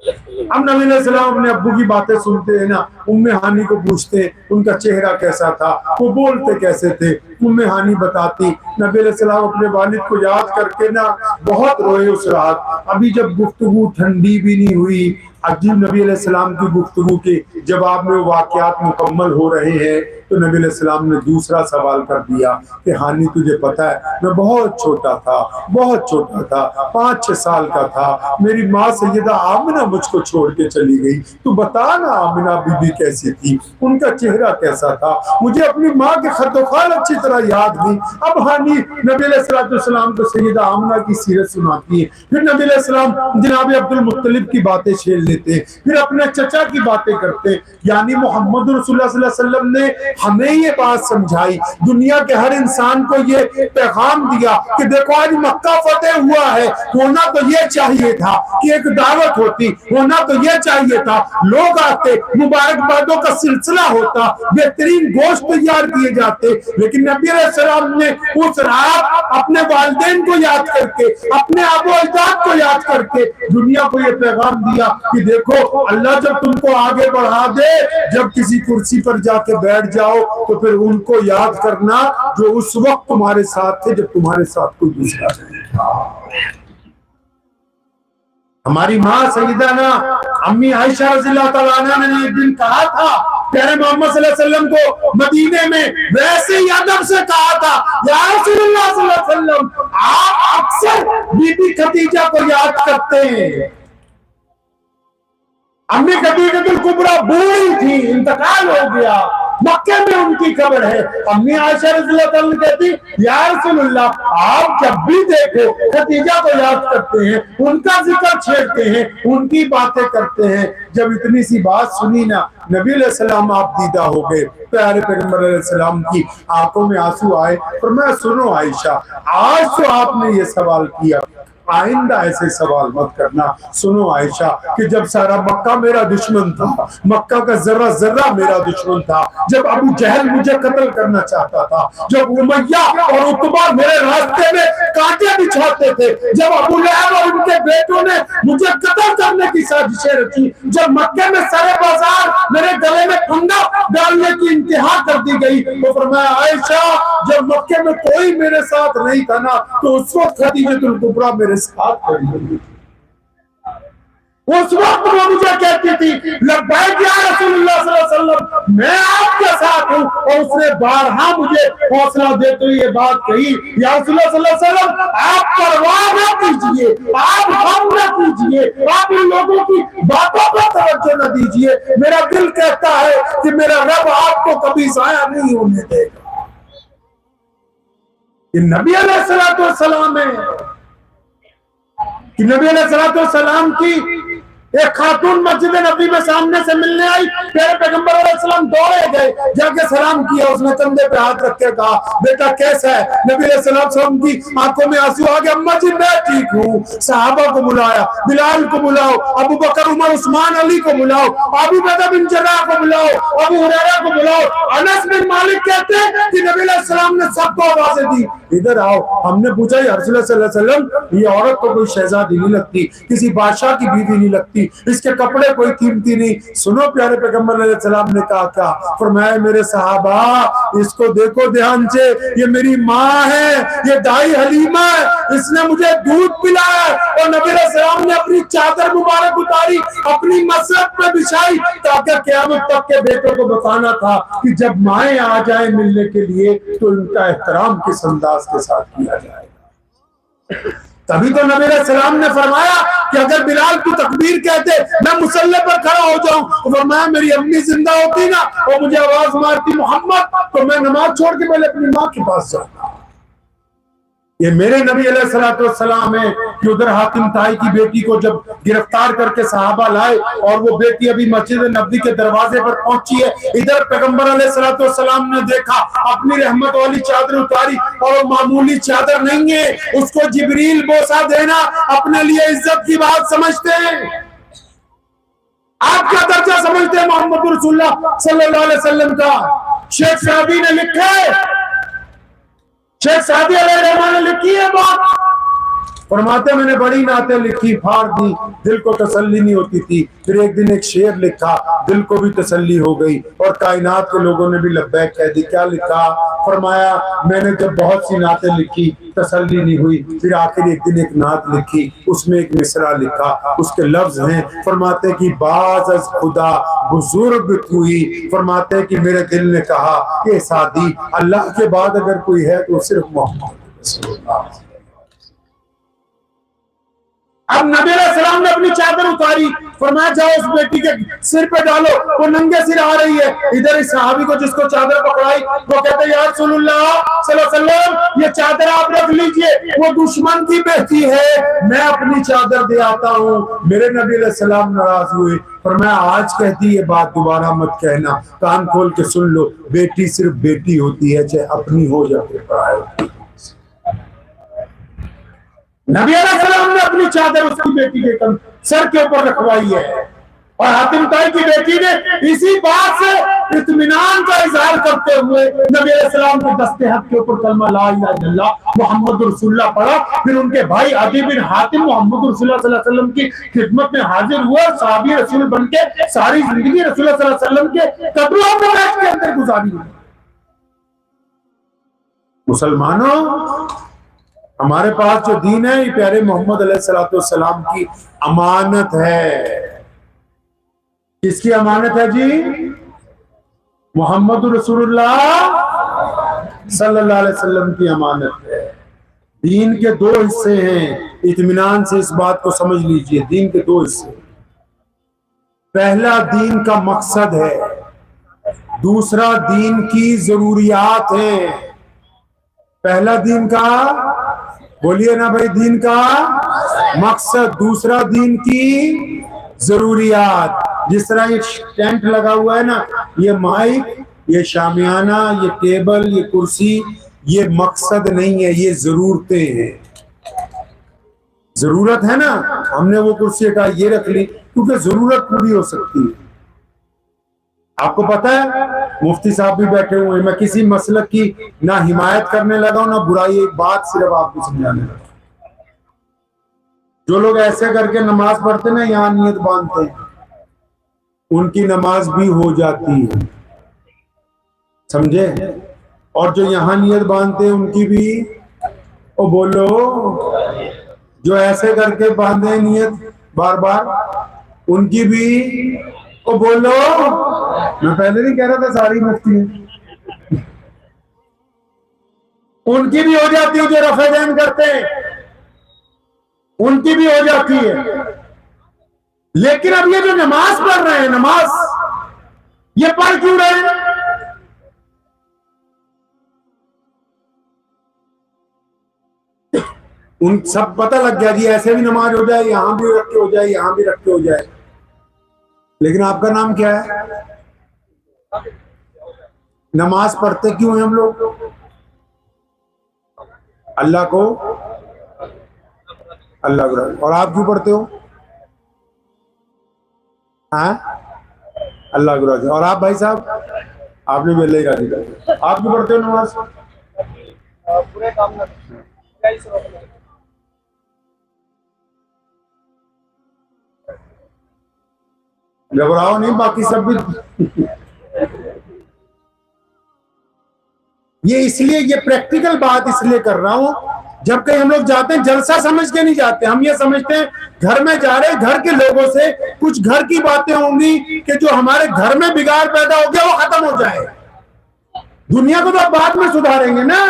अब नबी अलैहिस्सलाम अपने अब्बू की बातें सुनते हैं ना, उम्मे हानी को पूछते उनका चेहरा कैसा था, वो बोलते कैसे थे, उम्मे हानी बताती। नबी अलैहिस्सलाम अपने वालिद को याद करके ना बहुत रोए उस रात। अभी जब गुफ्तगू ठंडी भी नहीं हुई, अजीब नबी अलैहिस्सलाम की गुफ्तगू के जवाब में वाक़यात मुकम्मल हो रहे हैं, तो नबी अलैहिस्सलाम ने दूसरा सवाल कर दिया कि हानी तुझे पता है मैं बहुत छोटा था, बहुत छोटा था, 5-6 साल का था, मेरी माँ सैयदा आमिना मुझको छोड़ के चली गई, तू बता ना आमिना बीबी कैसी थी, उनका चेहरा कैसा था, मुझे अपनी माँ के खतोखाल अच्छी तरह याद नहीं। अब हानी नबी अलैहिस्सलाम को सैयदा आमिना की सीरत सुनाती है, फिर नबी अलैहिस्सलाम जनाब अब्दुल मुत्तलिब की बातें छेड़ लेते, फिर अपने चचा की बातें करते। यानी मोहम्मद रसूलुल्लाह सल्लल्लाहु अलैहि वसल्लम ने हमें ये बात समझाई, दुनिया के हर इंसान को ये पैगाम दिया कि देखो आज मक्का फतेह हुआ है, होना तो ये चाहिए था कि एक दावत होती, होना तो ये चाहिए था लोग आते, मुबारकबादों का सिलसिला होता, बेहतरीन गोश्त तैयार किए जाते, लेकिन नबी अलैहिस्सलाम ने उस रात अपने वालिदैन को याद करके, अपने आबो अजदाद को याद करके दुनिया को ये पैगाम दिया कि देखो अल्लाह जब तुमको आगे बढ़ा दे, जब किसी कुर्सी पर जाके बैठ जाओ तो फिर उनको याद करना जो उस वक्त तुम्हारे साथ थे जब तुम्हारे साथ कोई दूसरा नहीं था। हमारी माँ सैयदाना अम्मी आयशा रज़ियल्लाहु तआला अन्हा ने एक दिन कहा था प्यारे मोहम्मद सल्लल्लाहु अलैहि वसल्लम को, मदीने में वैसे ही अदब से कहा था, या रसूलुल्लाह सल्लल्लाहु अलैहि वसल्लम आप अक्सर बीबी खदीजा को याद करते हैं। अम्मी खदीजतुल कुबरा बूढ़ी थी, इंतकाल हो गया, मक्के में उनकी कब्र है। अम्मी आयशा रज़ियल्लाहु तआला कहती या रसूलुल्लाह आप जब भी देखो खदीजा को याद करते हैं, उनका जिक्र छेड़ते हैं, उनकी बातें करते हैं। जब इतनी सी बात सुनी ना, नबी अलैहिस्सलाम आप दीदा हो गए, प्यारे पैगंबर अलैहिस्सलाम की आंखों में आंसू आए और मैं सुनो आयशा, आज तो आपने ये सवाल किया, आइंदा ऐसे सवाल मत करना। सुनो आयशा कि जब सारा मक्का मेरा दुश्मन था, मक्का का जर्रा जर्रा मेरा दुश्मन था, जब अबू जहल मुझे कत्ल करना चाहता था, जब उमैया और उतबा मेरे रास्ते में कांटे बिछाते थे, जब अबू लहब और उनके बेटों ने मुझे कत्ल करने की साजिशें रची, जब मक्के में सारे बाजार मेरे गले में फंदा डालने की इंतहा कर दी गई, तो फरमाया आयशा जब मक्के में कोई मेरे साथ नहीं था ना, तो उस वक्त खदीजतुल कुबरा मेरे साथ खड़ी हुई। उस वक्त वो मुझे कहती थी लब्बैक या रसूलुल्लाह सल्लल्लाहु अलैहि वसल्लम, मैं आपके साथ हूँ, और उसने बारहा मुझे हौसला देते हुए ये बात कही, या रसूलुल्लाह सल्लल्लाहु अलैहि वसल्लम आप परवाह न कीजिए, आप गम न कीजिए, आप इन लोगों की बातों पर तवज्जो न दीजिए, मेरा दिल कहता है कि मेरा रब आपको कभी जाया नहीं होने देगा। ये नबी अलैहिस्सलातु वस्सलाम है कि नबी अलैहिस्सलाम की एक खातून मस्जिद नबी में सामने से मिलने आई, प्यारे पैगंबर अलैहिस्सलाम दौड़े गए, जाके सलाम किया, उसने कंधे पे हाथ रख के कहा बेटा कैसा है। नबी अलैहिस्सलाम की आंखों में आंसू आ गए, अम्मा जी मैं ठीक हूँ। सहाबा को बुलाया, बिलाल को बुलाओ, अबू बकर उमर उस्मान अली को बुलाओ, अबू बैदा बिन जर्राह को बुलाओ, अबू हुरैरा को बुलाओ। अनस बिन मालिक कहते हैं कि नबी अलैहिस्सलाम ने सबको आवाजें दी, इधर आओ। हमने पूछा या रसूल सल्लल्लाहु अलैहि वसल्लम ये औरत को कोई शहजादी नहीं लगती, किसी बादशाह की बीवी नहीं लगती, इसके कपड़े कोई कीमती नहीं। सुनो प्यारे पैगंबर अलैहिस्सलाम ने कहा क्या, फरमाया मेरे सहाबा इसको देखो ध्यान से, ये मेरी माँ है, ये दाई हलीमा है, इसने मुझे दूध पिलाया। और नबी अलैहिस्सलाम ने अपनी चादर मुबारक उतारी, अपनी मसरत में बिछाई, ताकि क़यामत तक के बेटों को बताना था कि जब माएँ आ जाए मिलने के लिए तो इनका एहतराम किस अंदाज के साथ किया जाएगा। तभी तो नबी अलैहिस्सलाम ने फरमाया कि अगर बिलाल की तकबीर कहते मैं मुसल्ले पर खड़ा हो जाऊं, तो फरमाया मेरी अम्मी जिंदा होती ना और मुझे आवाज मारती मोहम्मद, तो मैं नमाज छोड़ के पहले अपनी माँ के पास जाता। ये मेरे नबी अलैहिस्सलाम है कि उधर हातिम ताई की बेटी को जब गिरफ्तार करके सहाबा लाए और वो बेटी अभी मस्जिद नबी के दरवाजे पर पहुंची है, इधर पैगंबर अलैहिस्सलाम ने देखा, अपनी रहमत वाली चादर उतारी और वो मामूली चादर नहीं है, उसको जिब्रील बोसा देना अपने लिए इज्जत की बात समझते हैं। आप क्या दर्जा समझते हैं मोहम्मद रसूलुल्लाह सल्लल्लाहु अलैहि वसल्लम का? शेख सादी ने लिखा है, शेख सादी अलैहिर्रहमान ने लिखी है बात, फरमाते मैंने बड़ी नातें लिखी, फाड़ दी, दिल को तसल्ली नहीं होती थी, फिर एक दिन एक शेर लिखा, दिल को भी तसल्ली हो गई और कायनात के लोगों ने भी लब्बैक कह दी। क्या लिखा? फरमाया मैंने जब बहुत सी नातें लिखी तसल्ली नहीं हुई, फिर आखिर एक दिन एक नात लिखी, उसमें एक मिसरा लिखा, उसके लफ्ज हैं, फरमाते कि बाज अज खुदा बुजुर्ग हुई, फरमाते कि मेरे दिल ने कहा कि सादी अल्लाह के बाद अगर कोई है तो सिर्फ मोहम्मद। अब नबी अलैहिस्सलाम ने अपनी चादर उतारी, फरमाया जाओ उस बेटी के सिर पे डालो, वो नंगे सिर आ रही है। इधर इस सहाबी को जिसको चादर पकड़ाई वो कहते या रसूलुल्लाह सल्लल्लाहु अलैहि वसल्लम ये चादर आप रख लीजिए, वो दुश्मन की बेटी है, मैं अपनी चादर दे आता हूँ। मेरे नबी अलैहिस्सलाम नाराज हुए, फरमाया आज कहती है बात दोबारा मत कहना, कान खोल के सुन लो, बेटी सिर्फ बेटी होती है, चाहे अपनी हो या फिर पराई हो। नबी अलैहिस्सलाम ने अपनी चादर उसकी बेटी के सर के ऊपर रखवाई है और हातिम ताई की बेटी ने इसी बात से इत्मीनान का इजहार करते हुए नबी अलैहिस्सलाम के दस्ते हाथ के ऊपर कलमा ला इलाहा इल्लल्लाह मुहम्मद रसूलुल्लाह पढ़ा। फिर उनके भाई अदी बिन हातिम मोहम्मद रसूलुल्लाह सल्लल्लाहु अलैहि वसल्लम की खिदमत में हाजिर हुआ, सहाबी रसूल बनके सारी जिंदगी रसूलुल्लाह सल्लल्लाहु अलैहि वसल्लम के कब्रों के अंदर गुजारी। मुसलमानों, हमारे पास जो दीन है ये प्यारे मोहम्मद अलैहिस्सलाम की अमानत है। किसकी अमानत है जी? मोहम्मद रसूलुल्लाह सल्लल्लाहु अलैहि वसल्लम की अमानत है। दीन के दो हिस्से हैं, इत्मीनान से इस बात को समझ लीजिए, दीन के दो हिस्से। पहला दीन का मकसद है, दूसरा दीन की जरूरियात है। पहला दीन का, बोलिए ना भाई, दीन का मकसद, दूसरा दीन की जरूरियात। जिस तरह ये टेंट लगा हुआ है ना, ये माइक, ये शामियाना, ये टेबल, ये कुर्सी, ये मकसद नहीं है, ये जरूरतें हैं। जरूरत है ना, हमने वो कुर्सी का ये रख ली क्योंकि जरूरत पूरी हो सकती है। आपको पता है मुफ्ती साहब भी बैठे हुए हैं, मैं किसी मसलक की ना हिमायत करने लगा हूं ना बुराई, एक बात सिर्फ आपको समझाने लगा। जो लोग ऐसे करके नमाज पढ़ते ना, यहाँ नियत बांधते हैं, उनकी नमाज भी हो जाती है, समझे? और जो यहाँ नियत बांधते हैं उनकी भी, ओ बोलो, जो ऐसे करके बांधे नियत बार बार, उनकी भी, ओ बोलो। मैं पहले नहीं कह रहा था सारी मुफ्ती है, उनकी भी हो जाती है। जो रफ़े दैन करते हैं उनकी भी हो जाती है। लेकिन अब ये जो नमाज पढ़ रहे हैं, नमाज ये पढ़ क्यों रहे हैं? उन सब पता लग गया जी, ऐसे भी नमाज हो जाए, यहां भी रख के हो जाए, यहां भी रख के हो जाए। लेकिन आपका नाम क्या है? नमाज पढ़ते क्यों हैं हम लोग? अल्लाह को, अल्लाह को। और आप क्यों पढ़ते हो? हाँ, अल्लाह को। और आप भाई साहब, आपने भी अल्लाह ही राजी कर, आप क्यों पढ़ते हो नमाज? पूरे काम घबराओ नहीं, बाकी सब भी। ये इसलिए, ये प्रैक्टिकल बात इसलिए कर रहा हूं, जब कहीं हम लोग जाते हैं जलसा समझ के नहीं जाते। हम ये समझते हैं घर में जा रहे, घर के लोगों से कुछ घर की बातें होंगी कि जो हमारे घर में बिगाड़ पैदा हो गया वो खत्म हो जाए। दुनिया को तो अब बाद में सुधारेंगे ना,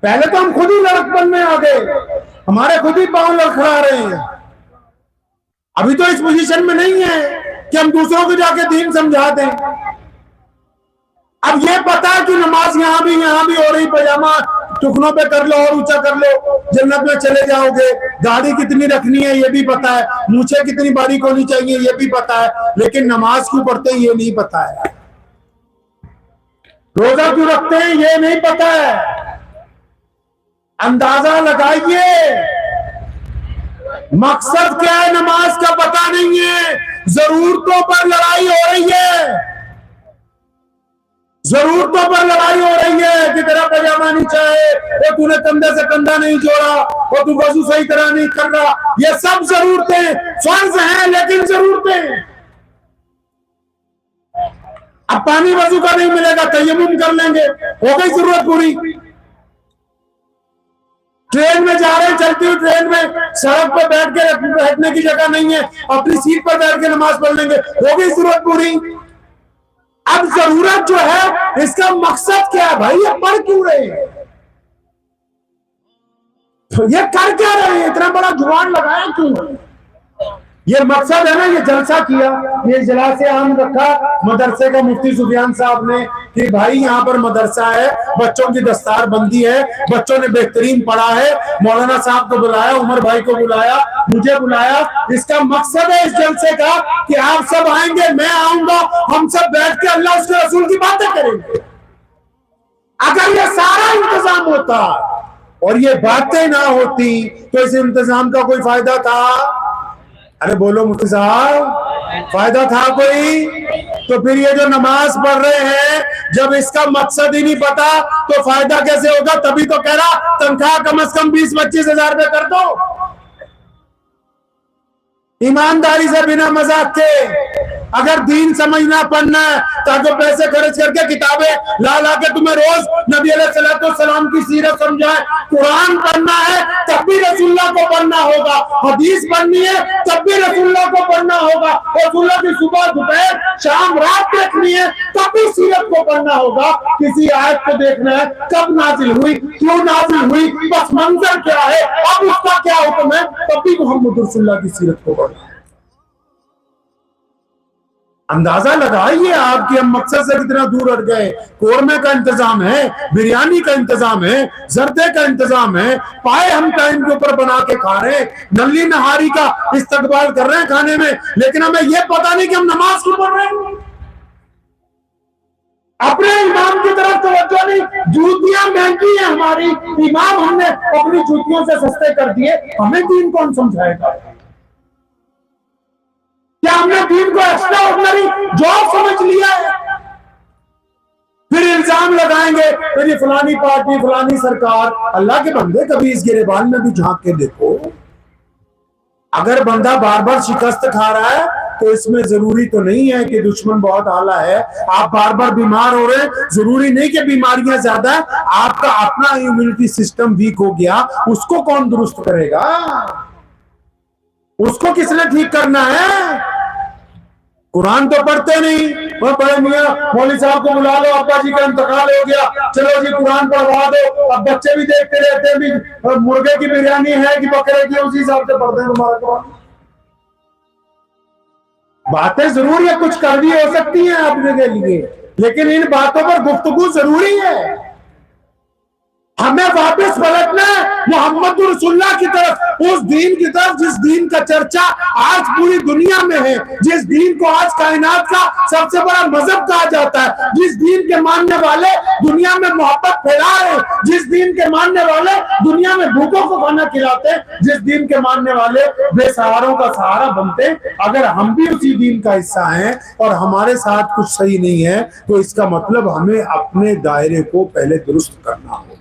पहले तो हम खुद ही लड़कपन में आ गए, हमारे खुद ही पांव लड़खड़ा रहे हैं। अभी तो इस पोजीशन में नहीं है कि हम दूसरों को जाके दीन समझा दें। अब ये पता है कि नमाज यहां भी हो रही, पैजामा टुकड़ों पे कर लो और ऊंचा कर लो, जन्नत में चले जाओगे। दाढ़ी कितनी रखनी है ये भी पता है, मूछें कितनी बारीक होनी चाहिए ये भी पता है, लेकिन नमाज क्यों पढ़ते हैं ये नहीं पता है, रोजा क्यों रखते हैं ये नहीं पता है। अंदाजा लगाइए मकसद क्या है, नमाज का पता नहीं है। जरूरतों पर लड़ाई हो रही है, जरूरतों पर लड़ाई हो रही है कि तेरा पजामा नीचा है, वो तूने कंधे से कंधा नहीं जोड़ा, वो तू वजू सही तरह नहीं कर रहा। ये सब जरूरतें फर्ज हैं लेकिन जरूरतें। अब पानी वजू का नहीं मिलेगा, तयम्मुम कर लेंगे, हो गई जरूरत पूरी। ट्रेन में जा रहे हैं, चलती हुई ट्रेन में सड़क पर बैठ के बैठने की जगह नहीं है, अपनी सीट पर बैठ के नमाज पढ़ लेंगे, हो गई जरूरत पूरी। अब जरूरत जो है इसका मकसद क्या है भाई, ये पढ़ क्यों रहे हैं, तो ये कर क्या रहे हैं, इतना बड़ा जुबान लगाया क्यों। ये मकसद है ना, ये जलसा किया, ये इजलासे आम रखा मदरसे का मुफ्ती सुफियान साहब ने कि भाई यहाँ पर मदरसा है, बच्चों की दस्तार बंदी है, बच्चों ने बेहतरीन पढ़ा है, मौलाना साहब को बुलाया, उमर भाई को बुलाया, मुझे बुलाया। इसका मकसद है इस जलसे का कि आप सब आएंगे, मैं आऊंगा, हम सब बैठ के अल्लाह उसके रसूल की बातें करेंगे। अगर ये सारा इंतजाम होता और ये बातें ना होती तो इस इंतजाम का कोई फायदा था? अरे बोलो मुफ्ती साहब, फायदा था कोई? तो फिर ये जो नमाज पढ़ रहे हैं, जब इसका मकसद ही नहीं पता तो फायदा कैसे होगा? तभी तो कह रहा तनख्वाह कम से कम 20-25 हजार रुपए कर दो, ईमानदारी से, बिना मजाक के। अगर दीन समझना पढ़ना है ताकि पैसे खर्च करके किताबें ला ला के तुम्हें रोज नबी अलैहिस्सलाम की सीरत समझाए। कुरान पढ़ना है तब भी रसूलुल्लाह को पढ़ना होगा, हदीस पढ़नी है तब भी रसूलुल्लाह को पढ़ना होगा, रसूलुल्लाह की सुबह दोपहर शाम रात देखनी है तब भी सीरत को पढ़ना होगा। किसी आयत को देखना है कब नाजिल हुई, क्यों नाजिल हुई, बस मंजर क्या है, अब उसका क्या हुक्म है, तब भी मोहम्मद रसूलुल्लाह की सीरत को पढ़ना। अंदाजा लगाइए आपकी हम मकसद से कितना दूर हट गए। कोरमे का इंतजाम है, बिरयानी का इंतजाम है, जर्दे का इंतजाम है, पाए हम टाइम के ऊपर बना के खा रहे हैं, नली नहारी का इस्तकबाल कर रहे हैं खाने में, लेकिन हमें यह पता नहीं कि हम नमाज क्यों पढ़ रहे हैं। अपने इमाम की तरफ तवज्जो नहीं, जूतियां महंगी है हमारी, इमाम हमने अपनी जूतियों से सस्ते कर दिए, हमें दीन कौन समझाएगा? क्या हमने दीन को एक्स्ट्रा ऑर्डिनरी जॉब समझ लिया है? फिर इल्जाम लगाएंगे फिर फलानी पार्टी फलानी सरकार। अल्लाह के बंदे कभी इस गिरेबान में भी झांक के देखो। अगर बंदा बार बार शिकस्त खा रहा है तो इसमें जरूरी तो नहीं है कि दुश्मन बहुत आला है। आप बार बार बीमार हो रहे हैं, जरूरी नहीं कि बीमारियां ज्यादा है, आपका अपना इम्यूनिटी सिस्टम वीक हो गया, उसको कौन दुरुस्त करेगा? उसको किसने ठीक करना है? कुरान तो पढ़ते नहीं, वह बड़े मियां मौलवी साहब को बुला लो, अब्बा जी का इंतकाल हो गया, चलो जी कुरान पढ़वा दो। अब बच्चे भी देखते रहते हैं, भी मुर्गे की बिरयानी है कि बकरे की, उसी हिसाब से पढ़ते हैं तुम्हारा कुरान। बातें जरूर है, कुछ कर भी हो सकती हैं आपके के लिए, लेकिन इन बातों पर गुफ्तगू जरूरी है। हमें वापस पलटना है मोहम्मद रसूलुल्लाह की तरफ, उस दीन की तरफ जिस दीन का चर्चा आज पूरी दुनिया में है, जिस दीन को आज कायनात का सबसे बड़ा मजहब कहा जाता है, जिस दीन के मानने वाले दुनिया में मोहब्बत फैला रहे हैं, जिस दीन के मानने वाले दुनिया में भूखों को खाना खिलाते हैं, जिस दीन के मानने वाले बेसहारों का सहारा बनते हैं। अगर हम भी उसी दीन का हिस्सा हैं और हमारे साथ कुछ सही नहीं है तो इसका मतलब हमें अपने दायरे को पहले दुरुस्त करना होगा,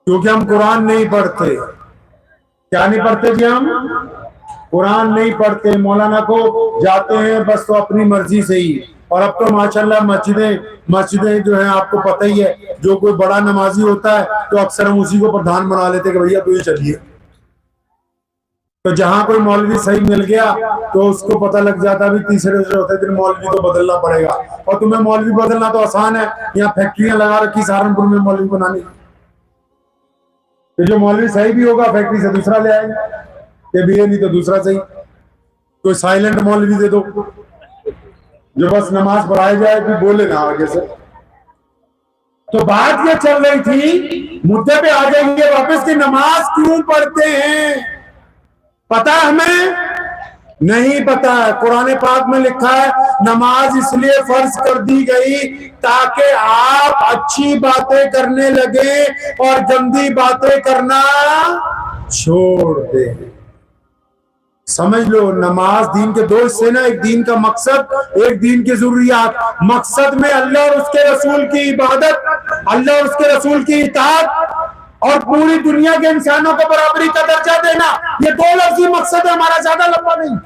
क्योंकि हम कुरान नहीं पढ़ते। क्या नहीं पढ़ते जी? हम कुरान नहीं पढ़ते, मौलाना को जाते हैं बस तो अपनी मर्जी से ही। और अब तो माशाल्लाह मस्जिदें जो है आपको पता ही है, जो कोई बड़ा नमाजी होता है तो अक्सर हम उसी को प्रधान बना लेते हैं कि भैया तो ये चलिए। तो जहां कोई मौलवी सही मिल गया तो उसको पता लग जाता है भी तीसरे चौथे दिन मौलवी को बदलना पड़ेगा। और तुम्हें मौलवी बदलना तो आसान है, यहाँ फैक्ट्रियां लगा रखी सहारनपुर में मौलवी बनाने की। तो जो मौलवी सही भी होगा फैक्ट्री से दूसरा ले आएंगे, ये भी है नहीं तो दूसरा सही। कोई साइलेंट मौलवी दे दो जो बस नमाज पढ़ाई जाए फिर बोले ना आगे से। तो बात ये चल रही थी, मुद्दे पे आ जाएंगे वापस कि नमाज क्यों पढ़ते हैं। पता है हमें? नहीं पता है। कुरान पाक में लिखा है नमाज इसलिए फर्ज कर दी गई ताकि आप अच्छी बातें करने लगे और गंदी बातें करना छोड़ दें। समझ लो, नमाज दीन के दो हिस्से ना, एक दीन का मकसद, एक दीन की जरूरियात। मकसद में अल्लाह और उसके रसूल की इबादत, अल्लाह और उसके रसूल की इताअत और पूरी दुनिया के इंसानों को बराबरी का दर्जा देना, ये दो लफ्ज़ी मकसद है हमारा, ज्यादा लंबा नहीं।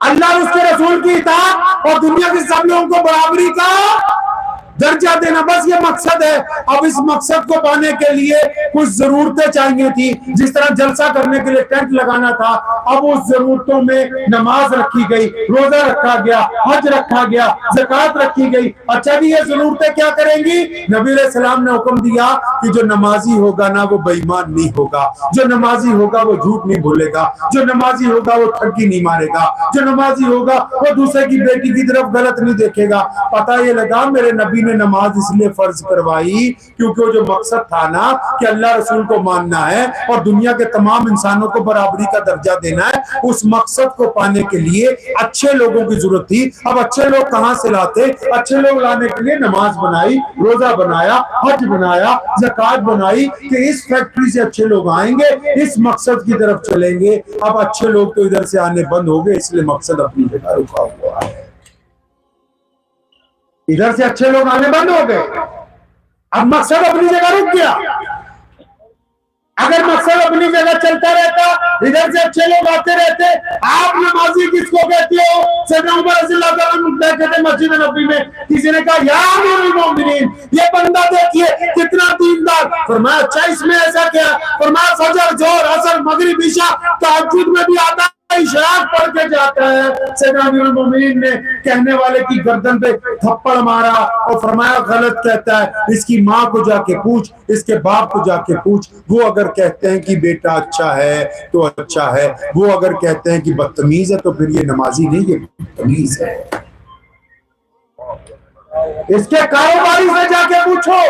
अल्लाह और उसके रसूल की इताअत और दुनिया के सब लोगों को बराबरी का दर्जा देना, बस ये मकसद है। अब इस मकसद को पाने के लिए कुछ जरूरतें चाहिए थी, जिस तरह जलसा करने के लिए टेंट लगाना था, अब उस जरूरतों में नमाज रखी गई, रोजा रखा गया, हज रखा गया, ज़कात रखी गई। अच्छा जी, ये जरूरतें क्या करेंगी? नबी अलैहिस्सलाम ने हुक्म दिया कि जो नमाजी होगा ना वो बेईमान नहीं होगा, जो नमाजी होगा वो झूठ नहीं बोलेगा, जो नमाजी होगा वो ठगी नहीं मारेगा, जो नमाजी होगा वो दूसरे की बेटी की तरफ गलत नहीं देखेगा। पता ये लगा मेरे नबी ने नमाज इसलिए फर्ज करवाई क्योंकि वो जो मकसद था ना कि अल्लाह रसूल को मानना है और दुनिया के तमाम इंसानों को बराबरी का दर्जा देना है, उस मकसद को पाने के लिए अच्छे लोगों की जरूरत थी। अब अच्छे लोग कहां से लाते? अच्छे लोग लाने के लिए नमाज बनाई, रोजा बनाया, हज बनाया, ज़कात बनाई कि इस फैक्ट्री से अच्छे लोग आएंगे, इस मकसद की तरफ चलेंगे। अब अच्छे लोग तो इधर से आने बंद हो गए, इसलिए मकसद अपनी जगह रुका हुआ है। इधर से अच्छे लोग आने बंद हो गए, अब मकसद अपनी जगह रुक गया। अगर मकसद अपनी जगह चलता रहता, इधर से अच्छे लोग आते रहते। आप नमाजी किसको कहते हो? सैयदना उमर रज़ियल्लाहु अन्हु बैठे थे मस्जिद नबी में, किसी ने कहा या अमीरुल मोमिनीन, ये बंदा देखिए कितना दीनदार। फरमाया अच्छा इसमें ऐसा क्या? फरमाया फजर, जोहर, असर, मगरिब, इशा, तहज्जुद में भी आता है, इशराक पढ़ के जाता है। सैयदना अमीरुल मोमिनीन ने कहने वाले की गर्दन पे थप्पड़ मारा और फरमाया गलत कहता है, इसकी माँ को जाके पूछ, इसके बाप को जाके पूछ। वो अगर कहते हैं कि बेटा अच्छा है तो अच्छा है, वो अगर कहते हैं कि बदतमीज है तो फिर ये नमाजी नहीं, ये बदतमीज है। इसके कारोबारी से जाके पूछो,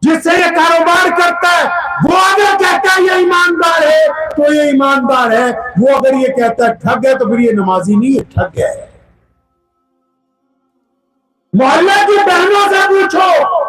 जिससे ये कारोबार करता है, वो अगर कहता है ये ईमानदार है तो ये ईमानदार है, वो अगर ये कहता है ठग है तो फिर ये नमाजी नहीं, ये ठग है। मोहल्ले की बहनों से पूछो,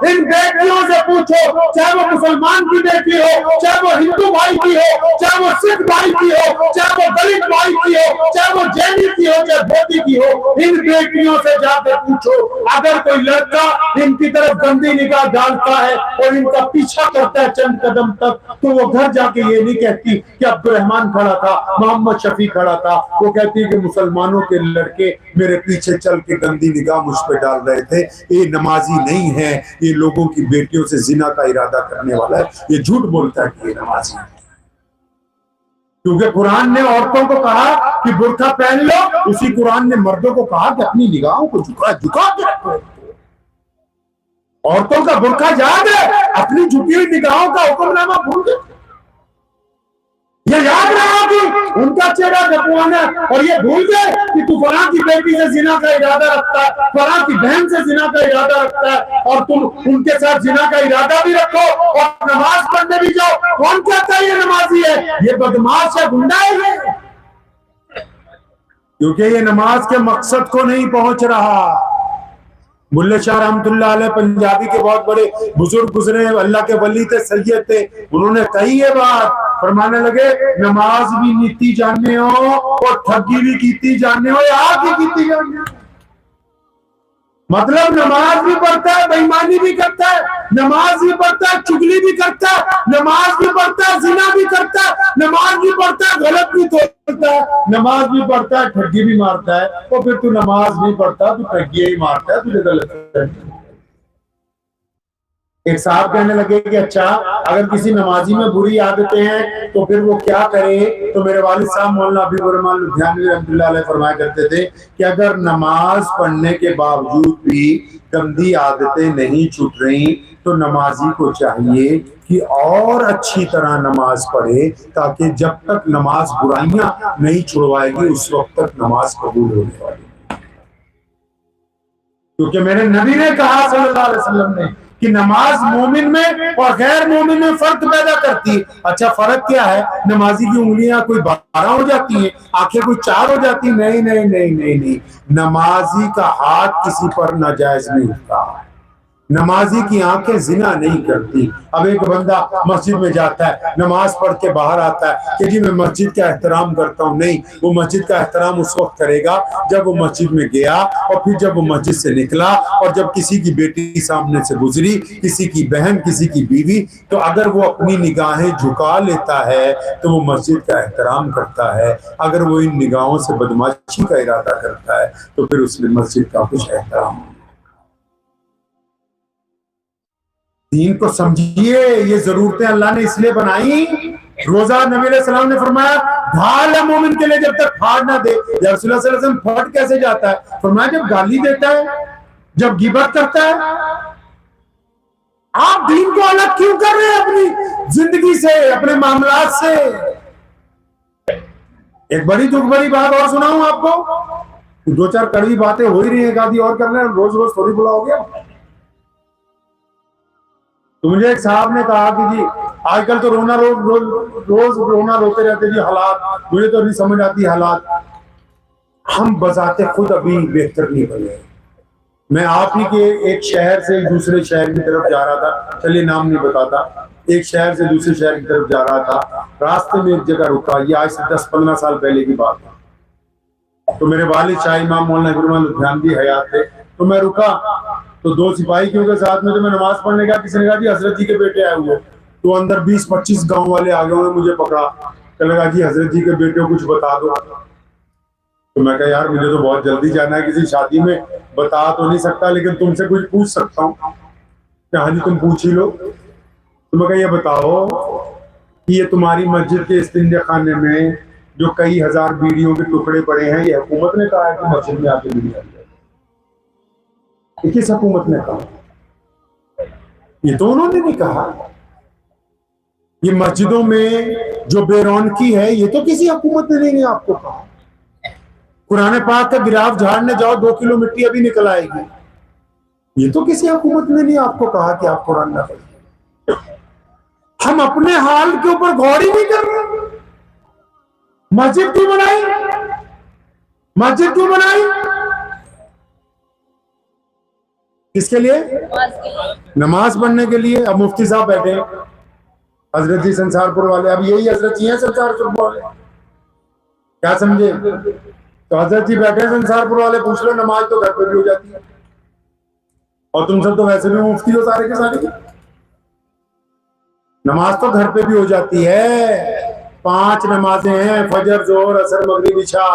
इन बेटियों से पूछो, चाहे वो मुसलमान की बेटी हो, चाहे वो हिंदू भाई की हो, चाहे वो सिख भाई की हो, चाहे वो दलित भाई की हो, चाहे वो जैनी की हो, चाहे धोती की हो, इन बेटियों से जाकर पूछो, अगर कोई लड़का इनकी तरफ गंदी निगाह डालता है और इनका पीछा करता है चंद कदम तक, तो वो घर जाके ये नहीं कहती कि अब्दुर्रहमान खड़ा था, मोहम्मद शफी खड़ा था, वो कहती कि मुसलमानों के लड़के मेरे पीछे चल के गंदी निगाह मुझ पे डाल रहे थे, ये नमाजी नहीं है, ये लोगों की बेटियों से जिना का इरादा करने वाला है, ये झूठ बोलता है कि ये नमाजी है। क्योंकि कुरान ने औरतों को कहा कि बुर्का पहन लो, उसी कुरान ने मर्दों को कहा कि अपनी निगाहों को झुका के रखो। औरतों का बुर्का याद है, अपनी झुकी हुई निगाहों का हुक्मनामा भूल गए। ये याद रहा कि उनका चेहरा ढकवाना, और ये भूल गए कि तू फलां की बेटी से जिना का इरादा रखता है, फलां की बहन से जिना का इरादा रखता है, और तुम उनके साथ जिना का इरादा भी रखो और नमाज पढ़ने भी जाओ। कौन कहता है ये नमाजी है? ये बदमाश है, गुंडा है, क्योंकि ये नमाज के मकसद को नहीं पहुंच रहा। बुल्ले शाह रहमतुल्लाह अलैह पंजाबी के बहुत बड़े बुजुर्ग गुजरे, अल्लाह के वली थे, सैयद थे, उन्होंने कही ये बात, फरमाने लगे नमाज भी नीति जानने हो और ठगी भी कीती जानने हो, या की कीती जानने हो। मतलब नमाज भी पढ़ता है, बेईमानी भी करता है, नमाज भी पढ़ता है, चुगली भी करता है, नमाज भी पढ़ता है, जिना भी करता है, नमाज भी पढ़ता है, गलत भी बोलता है, नमाज भी पढ़ता है, ठगी भी मारता है। तो फिर तू नमाज नहीं पढ़ता, तू ठगी ही मारता है, तुझे गलत है। एक साहब कहने लगे कि अच्छा अगर किसी नमाजी में बुरी आदतें हैं तो फिर वो क्या करे? तो मेरे वालिद साहब मौलाना हबीबुर रहमान लुधियानवी रहमतुल्लाह अलैह फरमाया करते थे कि अगर नमाज पढ़ने के बावजूद भी गंदी आदतें नहीं छूट रही तो नमाजी को चाहिए कि और अच्छी तरह नमाज पढ़े, ताकि जब तक नमाज बुराइयां नहीं छुड़वाएगी उस वक्त तक नमाज कबूल होने वाली। क्योंकि मेरे नबी ने कहा सल्लल्लाहु अलैहि वसल्लम ने कि नमाज मोमिन में और गैर मोमिन में फर्क पैदा करती है। अच्छा, फर्क क्या है? नमाजी की उंगलियां कोई 12 हो जाती हैं, आंखें कोई 4 हो जाती? नहीं नहीं नहीं नहीं नहीं, नमाजी का हाथ किसी पर नाजायज नहीं उठता, नमाजी की आंखें जिना नहीं करती। अब एक बंदा मस्जिद में जाता है, नमाज पढ़ के बाहर आता है कि जी मैं मस्जिद का एहतराम करता हूँ, नहीं, वो मस्जिद का एहतराम उस वक्त करेगा जब वो मस्जिद में गया और फिर जब वो मस्जिद से निकला और जब किसी की बेटी सामने से गुजरी, किसी की बहन, किसी की बीवी, तो अगर वो अपनी निगाहें झुका लेता है तो वो मस्जिद का एहतराम करता है। अगर वो इन निगाहों से बदमाशी का इरादा करता है तो फिर उसने मस्जिद का कुछ एहतराम। दीन को समझिए, ये जरूरतें अल्लाह ने इसलिए बनाई। रोजा नबी अलैहि सलाम ने फरमाया ढाल है मोमिन के लिए जब तक फाड़ ना दे। या रसूलुल्लाह सल्लल्लाहु अलैहि वसल्लम फट कैसे जाता है? फरमाया जब गाली देता है, जब गिबत करता है। आप दीन को अलग क्यों कर रहे हैं अपनी जिंदगी से, अपने मामलात से? एक बड़ी दुख भरी बात और सुनाऊं आपको, 2-4 कड़वी बातें हो ही रही है, आदि और करना, रोज रोज थोड़ी बुलाओगे। तो मुझे एक साहब ने कहा कि जी आजकल तो रोना रोज रोना रोते रहते जी, हालात मुझे तो नहीं समझ आती हालात। हम बजाते खुद अभी बेहतर नहीं बने। मैं आप ही के एक शहर से दूसरे शहर की तरफ जा रहा था, चलिए नाम नहीं बताता, एक शहर से दूसरे शहर की तरफ जा रहा था। रास्ते में एक जगह रुका, ये आज से 10-15 साल पहले की बात है। तो मेरे वालिद शाह इमाम मौलाना गुरुमान लुधियानवी हयात थे, तो मैं रुका तो 2 सिपाही क्योंकि साथ में, तो मैं नमाज पढ़ने गया, किसी ने कहा जी हजरत जी के बेटे आए हुए। तो अंदर 20-25 गांव वाले आ गए, उन्होंने मुझे पकड़ा, कहने लगा जी हजरत जी के बेटे को कुछ बता दो। तो मैं कहा यार मुझे तो बहुत जल्दी जाना है किसी शादी में, बता तो नहीं सकता लेकिन तुमसे कुछ पूछ सकता हूँ। हाँ जी तुम पूछ ही लो। तो मैं कहा ये बताओ कि ये तुम्हारी मस्जिद के इस्तिंजा खाने में जो कई हजार बीड़ियों के टुकड़े पड़े हैं, ये हुकूमत ने कहा है कि मस्जिद में आके बीड़ी आ जाए? किस हुकूमत ने कहा? ये तो उन्होंने नहीं कहा। ये मस्जिदों में जो बेरौनकी है, ये तो किसी हुकूमत ने नहीं आपको कहा। कुरान पाक का गिराफ झाड़ने जाओ 2 किलो मिट्टी अभी निकल आएगी, ये तो किसी हुकूमत ने नहीं आपको कहा कि आप कुरान ना पढ़िए। हम अपने हाल के ऊपर गौर ही नहीं कर रहे। मस्जिद क्यों बनाई? मस्जिद क्यों बनाई? किसके लिए? नमाज पढ़ने के लिए। अब मुफ्ती साहब बैठे, हजरत जी संसारपुर वाले, अब यही हजरत जी हैं संसारपुर वाले, क्या समझे? तो हजरत जी बैठे संसारपुर वाले, पूछ लो नमाज तो घर पर भी हो जाती है, और तुम सब तो वैसे भी मुफ्ती हो सारे के सारे, नमाज तो घर पे भी हो जाती है। 5 नमाजें हैं, फजर, जोहर, असर, मगरिब, इशा,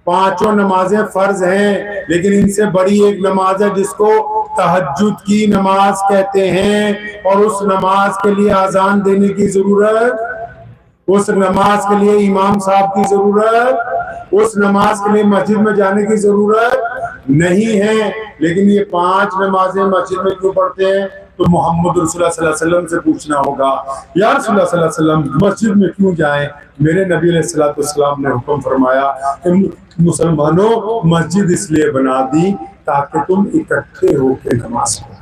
5 नमाजें फर्ज हैं, लेकिन इनसे बड़ी एक नमाज है जिसको तहज्जुद की नमाज कहते हैं, और उस नमाज के लिए अजान देने की जरूरत, उस नमाज के लिए इमाम साहब की जरूरत, उस नमाज के लिए मस्जिद में जाने की जरूरत नहीं है। लेकिन ये 5 नमाजें मस्जिद में क्यों पढ़ते हैं? तो मोहम्मद रसूलुल्लाह सल्लल्लाहु अलैहि वसल्लम से पूछना होगा, या रसूलुल्लाह सल्लल्लाहु अलैहि वसल्लम मस्जिद में क्यों जाएं? मेरे नबी अलैहि सलाम ने हुक्म फरमाया कि मुसलमानों मस्जिद इसलिए बना दी ताकि तुम इकट्ठे होकर नमाज पढ़ो।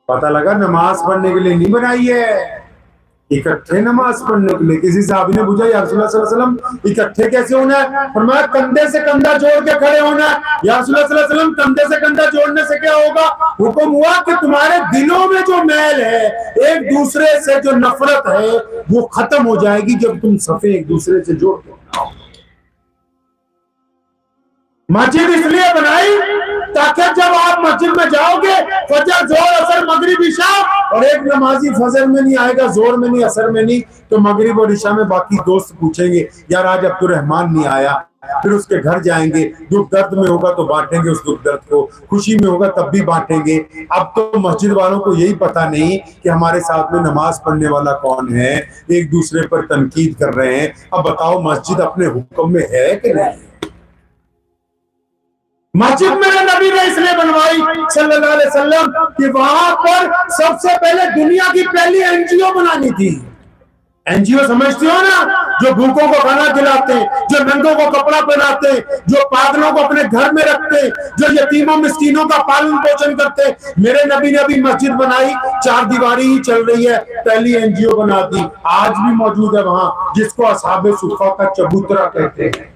पता लगा नमाज पढ़ने के लिए नहीं बनाई है, इकट्ठे नमाज पढ़ने के लिए। किसी साहब ने पूछा या रसूलुल्लाह सल्लल्लाहु अलैहि वसल्लम इकट्ठे कैसे होना है? फरमाया कंधे से कंधा जोड़ के खड़े होना है। या रसूलुल्लाह सल्लल्लाहु अलैहि वसल्लम कंधे से कंधा जोड़ने से क्या होगा? हुक्म हुआ कि तुम्हारे दिलों में जो मैल है, एक दूसरे से जो नफरत है, वो खत्म हो जाएगी जब तुम सफे एक दूसरे से जोड़ दो। मस्जिद इसलिए बनाई ताकि जब आप मस्जिद में जाओगे, फजर, जोर, असर, मगरिब, इशा, और एक नमाजी फजर में नहीं आएगा, जोर में नहीं, असर में नहीं, तो मगरिब और इशा में बाकी दोस्त पूछेंगे यार आज अब्दुर्रहमान नहीं आया। फिर उसके घर जाएंगे, दुख दर्द में होगा तो बांटेंगे उस दुख दर्द को, खुशी में होगा तब भी बांटेंगे। अब तो मस्जिद वालों को यही पता नहीं कि हमारे साथ में नमाज पढ़ने वाला कौन है, एक दूसरे पर तनकीद कर रहे हैं। अब बताओ मस्जिद अपने हुक्म में है कि नहीं? मस्जिद मेरे नबी ने इसलिए बनवाई सल्लल्लाहु अलैहि वसल्लम कि वहां पर सबसे पहले दुनिया की पहली एनजीओ बनानी थी। एनजीओ समझते हो ना? जो भूखों को खाना खिलाते हैं, जो नंगों को कपड़ा पहनाते हैं, जो पागलों को अपने घर में रखते हैं, जो यतीमों मिस्कीनों का पालन पोषण करते हैं। मेरे नबी ने अभी मस्जिद बनाई, 4 दीवारी ही चल रही है, पहली एनजीओ बना दी, आज भी मौजूद है वहां, जिसको अस्हाबे सुफ़ा का चबूतरा कहते हैं।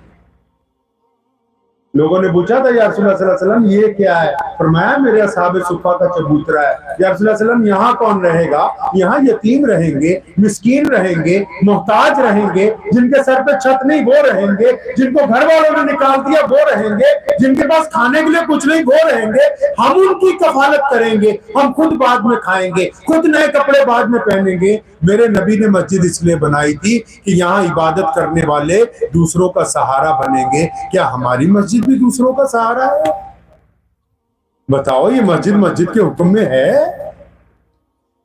लोगों ने पूछा था या रसूलुल्लाह सल्लल्लाहु अलैहि वसल्लम ये क्या है? फरमाया मेरे अस्हाबे सुफ़ा का चबूतरा है। या रसूलुल्लाह सल्लल्लाहु अलैहि वसल्लम यहाँ कौन रहेगा? यहाँ यतीम रहेंगे, मिस्कीन रहेंगे, मोहताज रहेंगे, जिनके सर पे छत नहीं वो रहेंगे, जिनको घर वालों ने निकाल दिया वो रहेंगे, जिनके पास खाने के लिए कुछ नहीं वो रहेंगे। हम उनकी कफालत करेंगे, हम खुद बाद में खाएंगे, खुद नए कपड़े बाद में पहनेंगे। मेरे नबी ने मस्जिद इसलिए बनाई थी कि यहाँ इबादत करने वाले दूसरों का सहारा बनेंगे। क्या हमारी मस्जिद भी दूसरों का सहारा है? बताओ, ये मस्जिद मस्जिद के हुक्म में है?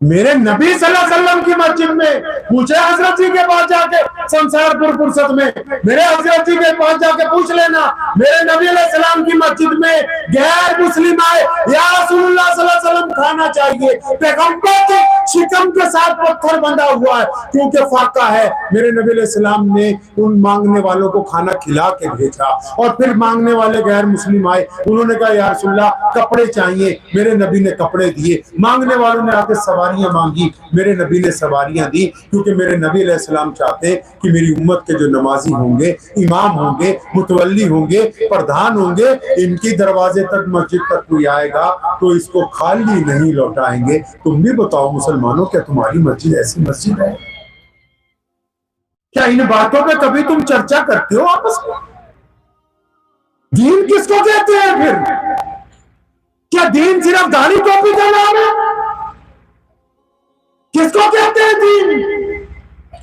मेरे नबी सल्लल्लाहु अलैहि वसल्लम की मस्जिद में पूछे हजरत जी के पास जाके, संसारपुर फुर्सत में मेरे हजरत जी के पास जाके पूछ लेना, मेरे नबी अलैहि सलाम की मस्जिद में गैर मुस्लिम आए, या रसूलुल्लाह सल्लल्लाहु अलैहि वसल्लम खाना चाहिए, पैगंबर के शिकम के साथ पत्थर बंधा हुआ है क्योंकि फाका है। मेरे नबी अलैहि सलाम ने उन मांगने वालों को खाना खिला के भेजा, और फिर मांगने वाले गैर मुस्लिम आए, उन्होंने कहा या रसूलुल्लाह कपड़े चाहिए, मेरे नबी ने कपड़े दिए। मांगने वालों ने आके सवारियां मांगी, मेरे नबी ने सवारियां दी, क्योंकि मेरे नबी अलैहि सलाम चाहते कि मेरी उम्मत के जो नमाजी होंगे, इमाम होंगे, मुतवल्ली होंगे, प्रधान होंगे, इनकी दरवाजे तक मस्जिद तक कोई आएगा तो इसको खाली नहीं लौटाएंगे। तुम भी बताओ मुसलमानों, क्या तुम्हारी मस्जिद ऐसी मस्जिद है? क्या इन बातों पे कभी तुम चर्चा करते हो आपस में? दीन किसको कहते हैं फिर? क्या दीन सिर्फ दाढ़ी टोपी का नाम है? किसको कहते हैं दीन?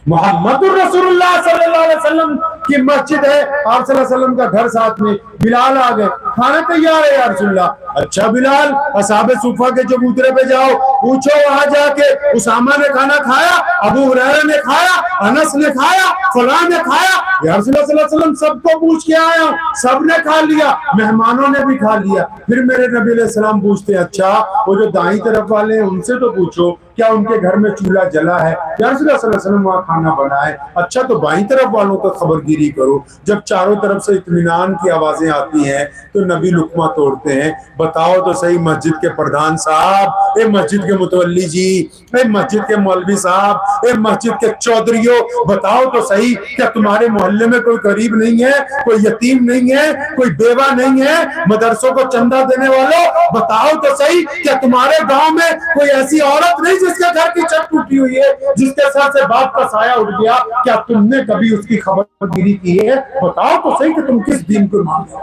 मोहम्मदुर रसूलुल्लाह सल्लल्लाहु अलैहि वसल्लम की मस्जिद है, आप सल्लल्लाहु अलैहि वसल्लम का घर साथ में। बिलाल आ गए, खाना तैयार है या रसूलुल्लाह। अच्छा बिलाल, अस्हाबे सुफ़ा के चबूतरे पे जाओ, पूछो वहां जाके उसामा ने खाना खाया, अबू हुरैरा ने खाया, अनस ने खाया, फलां ने खाया। या रसूलुल्लाह सल्लल्लाहु अलैहि वसल्लम सबको पूछ के आया हूं, सबने खा लिया, मेहमानों ने भी खा लिया। फिर मेरे नबी अलैहि सलाम पूछते, अच्छा वो जो दाईं तरफ वाले हैं उनसे तो पूछो क्या उनके घर में चूल्हा जला है? या रसूलुल्लाह सल्लल्लाहु अलैहि वसल्लम वहां खाना बनाए। अच्छा तो बाईं तरफ वालों को खबरगिरी करो। जब चारों तरफ से इत्मीनान की आवाजें आती हैं तो नबी लुकमा तोड़ते हैं। बताओ तो सही मस्जिद के प्रधान साहब, ए मस्जिद के मुतवल्ली जी, ए मस्जिद के मौलवी साहब, ए मस्जिद के चौधरियों, बताओ तो सही, क्या तुम्हारे मोहल्ले में कोई गरीब नहीं है, कोई यतीम नहीं है, कोई बेवा नहीं है? मदरसों को चंदा देने वालों, बताओ तो सही, क्या तुम्हारे गांव में कोई ऐसी औरत नहीं जिसके घर की छत टूटी हुई है, जिसके सर से बाप का साया उड़ गया? क्या तुमने कभी उसकी खबरगिरी की है? बताओ तो सही कि तुम किस दिन को मानते हो?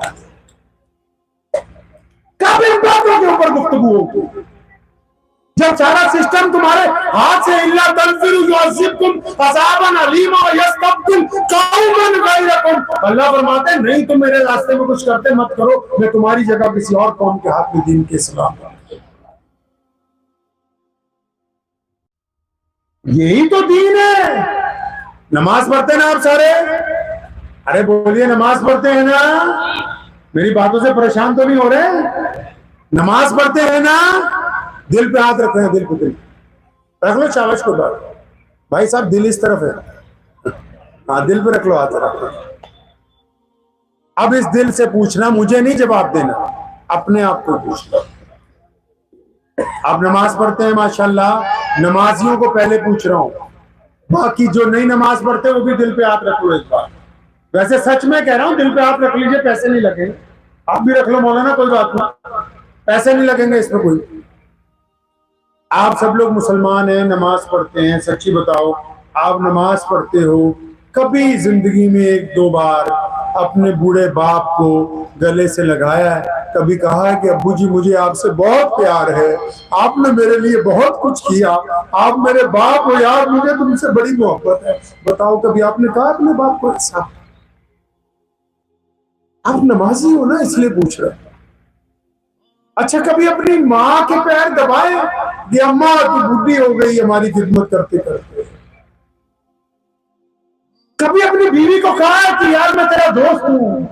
कब इन बातों के ऊपर गुफ्तगू होगी? जब सारा सिस्टम तुम्हारे हाथ से इल्ला तनफिरु युअज़िबकुम अज़ाबन अलीमा व यस्तब्दिल कौमन गैरकुम। अल्लाह फरमाते हैं नहीं तुम मेरे रास्ते में कुछ करते मत करो, मैं तुम्हारी जगह किसी और कौम के हाथ में दीन के इस्लाम। यही तो दीन है। नमाज पढ़ते ना आप सारे? अरे बोलिए, नमाज पढ़ते हैं ना? मेरी बातों से परेशान तो नहीं हो रहे? नमाज पढ़ते हैं ना? दिल पे हाथ रख रहे हैं, दिल पे, दिल रख लो, शाबाश को बात। भाई साहब दिल इस तरफ है, हाँ दिल पे रख लो हाथ रख। अब इस दिल से पूछना, मुझे नहीं जवाब देना, अपने आप को पूछना। आप नमाज पढ़ते हैं माशाल्लाह, नमाजियों को पहले पूछ रहा हूं, बाकी जो नहीं नमाज पढ़ते वो भी दिल पे हाथ रख लो एक बार। वैसे सच में कह रहा हूं, दिल पे हाथ रख लीजिए, पैसे नहीं लगेंगे। आप भी रख लो मौलाना, कोई बात नहीं, पैसे नहीं लगेंगे इसमें कोई। आप सब लोग मुसलमान हैं, नमाज पढ़ते हैं, सच्ची बताओ आप नमाज पढ़ते हो? कभी जिंदगी में 1-2 बार अपने बूढ़े बाप को गले से लगाया है? कभी कहा है कि अब्बू जी मुझे आपसे बहुत प्यार है, आपने मेरे लिए बहुत कुछ किया, आप मेरे बाप हो यार, मुझे तुमसे बड़ी मोहब्बत है? बताओ कभी आपने कहा अपने बाप को ऐसा? आप नमाजी हो ना इसलिए पूछ रहे। अच्छा कभी अपनी माँ के पैर दबाए कि अम्मा तू बुढ़ी हो गई हमारी खिदमत करते करते? कभी अपनी बीवी को कहा कि यार मैं तेरा दोस्त हूं?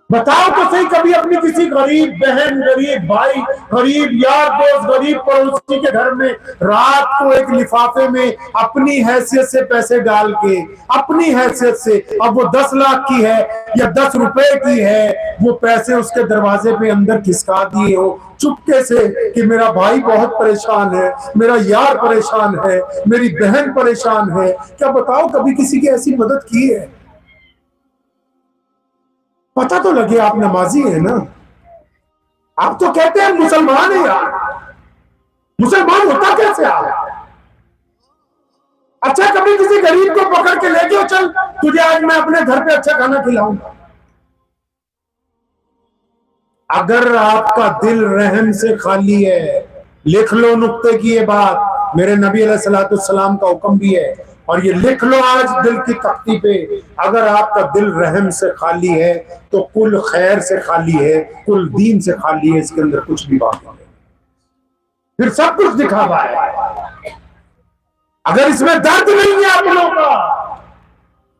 बताओ तो सही, कभी अपनी किसी गरीब बहन, गरीब भाई, गरीब यार दोस्त, गरीब पड़ोसी के घर में रात को एक लिफाफे में अपनी हैसियत से पैसे डाल के, अपनी हैसियत से, अब वो 10 लाख की है या 10 रुपए की है, वो पैसे उसके दरवाजे पे अंदर खिसका दिए हो चुपके से कि मेरा भाई बहुत परेशान है, मेरा यार परेशान है, मेरी बहन परेशान है। क्या बताओ कभी किसी की ऐसी मदद की है? पता तो लगे आप नमाजी है ना। आप तो कहते हैं मुसलमान है यार, मुसलमान होता कैसे आप? अच्छा कभी किसी गरीब को पकड़ के ले गयो, चल तुझे आज मैं अपने घर पे अच्छा खाना खिलाऊंगा। अगर आपका दिल रहम से खाली है, लिख लो नुक्ते की ये बात, मेरे नबी अलैहिस्सलाम का हुक्म भी है, और ये लिख लो आज दिल की तख्ती पे, अगर आपका दिल रहम से खाली है तो कुल खैर से खाली है, कुल दीन से खाली है, इसके अंदर कुछ भी बात नहीं, फिर सब कुछ दिखावा है। अगर इसमें दर्द नहीं है अपनों का,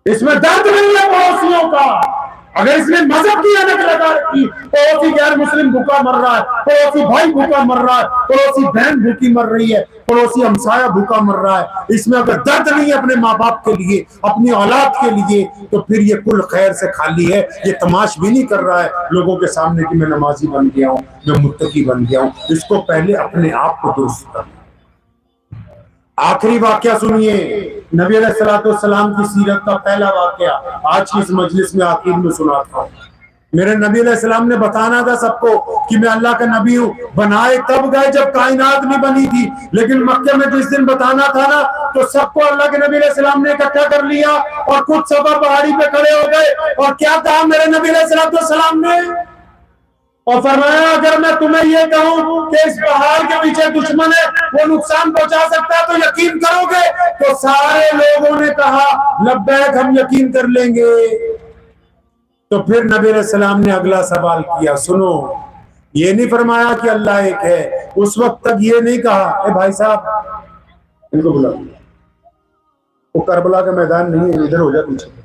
इसमें दर्द नहीं है पड़ोसियों का, अगर इसमें मजहब की अनक लगा रखी, पड़ोसी गैर मुस्लिम भूखा मर रहा है, पड़ोसी भाई भूखा मर रहा है, पड़ोसी बहन भूखी मर रही है, पड़ोसी हमसाया भूखा मर रहा है, इसमें अगर दर्द नहीं है अपने माँ बाप के लिए, अपनी औलाद के लिए, तो फिर ये कुल खैर से खाली है। ये तमाश भी नहीं कर रहा है लोगों के सामने कि मैं नमाजी बन गया हूँ, मैं मुत्तकी बन गया हूँ। इसको पहले अपने आप को दुरुस्त करना। आखिरी वाकया सुनिए, नबी अलैहिस्सलाम की सीरत का पहला वाकया आज की इस मजलिस में आखिर में सुना था। मेरे नबी अलैहिस्सलाम ने बताना था सबको कि मैं अल्लाह का नबी हूँ। बनाए तब गए जब कायनात नहीं बनी थी, लेकिन मक्के में जिस दिन बताना था ना, तो सबको अल्लाह के नबी अलैहिस्सलाम ने इकट्ठा कर लिया और कुछ सफा पहाड़ी पे खड़े हो गए। और क्या कहा मेरे नबी अलैहिस्सलाम ने? और फरमाया अगर मैं तुम्हें यह कहूं कि इस पहाड़ के पीछे दुश्मन है, वो नुकसान पहुंचा सकता है, तो यकीन करोगे? तो सारे लोगों ने कहा लब्बैक, हम यकीन कर लेंगे। तो फिर नबी अलैहिस्सलाम ने अगला सवाल किया, सुनो, ये नहीं फरमाया कि अल्लाह एक है, उस वक्त तक ये नहीं कहा ए भाई साहब इनको बुला, वो करबला का मैदान नहीं है, इधर हो जा पीछे।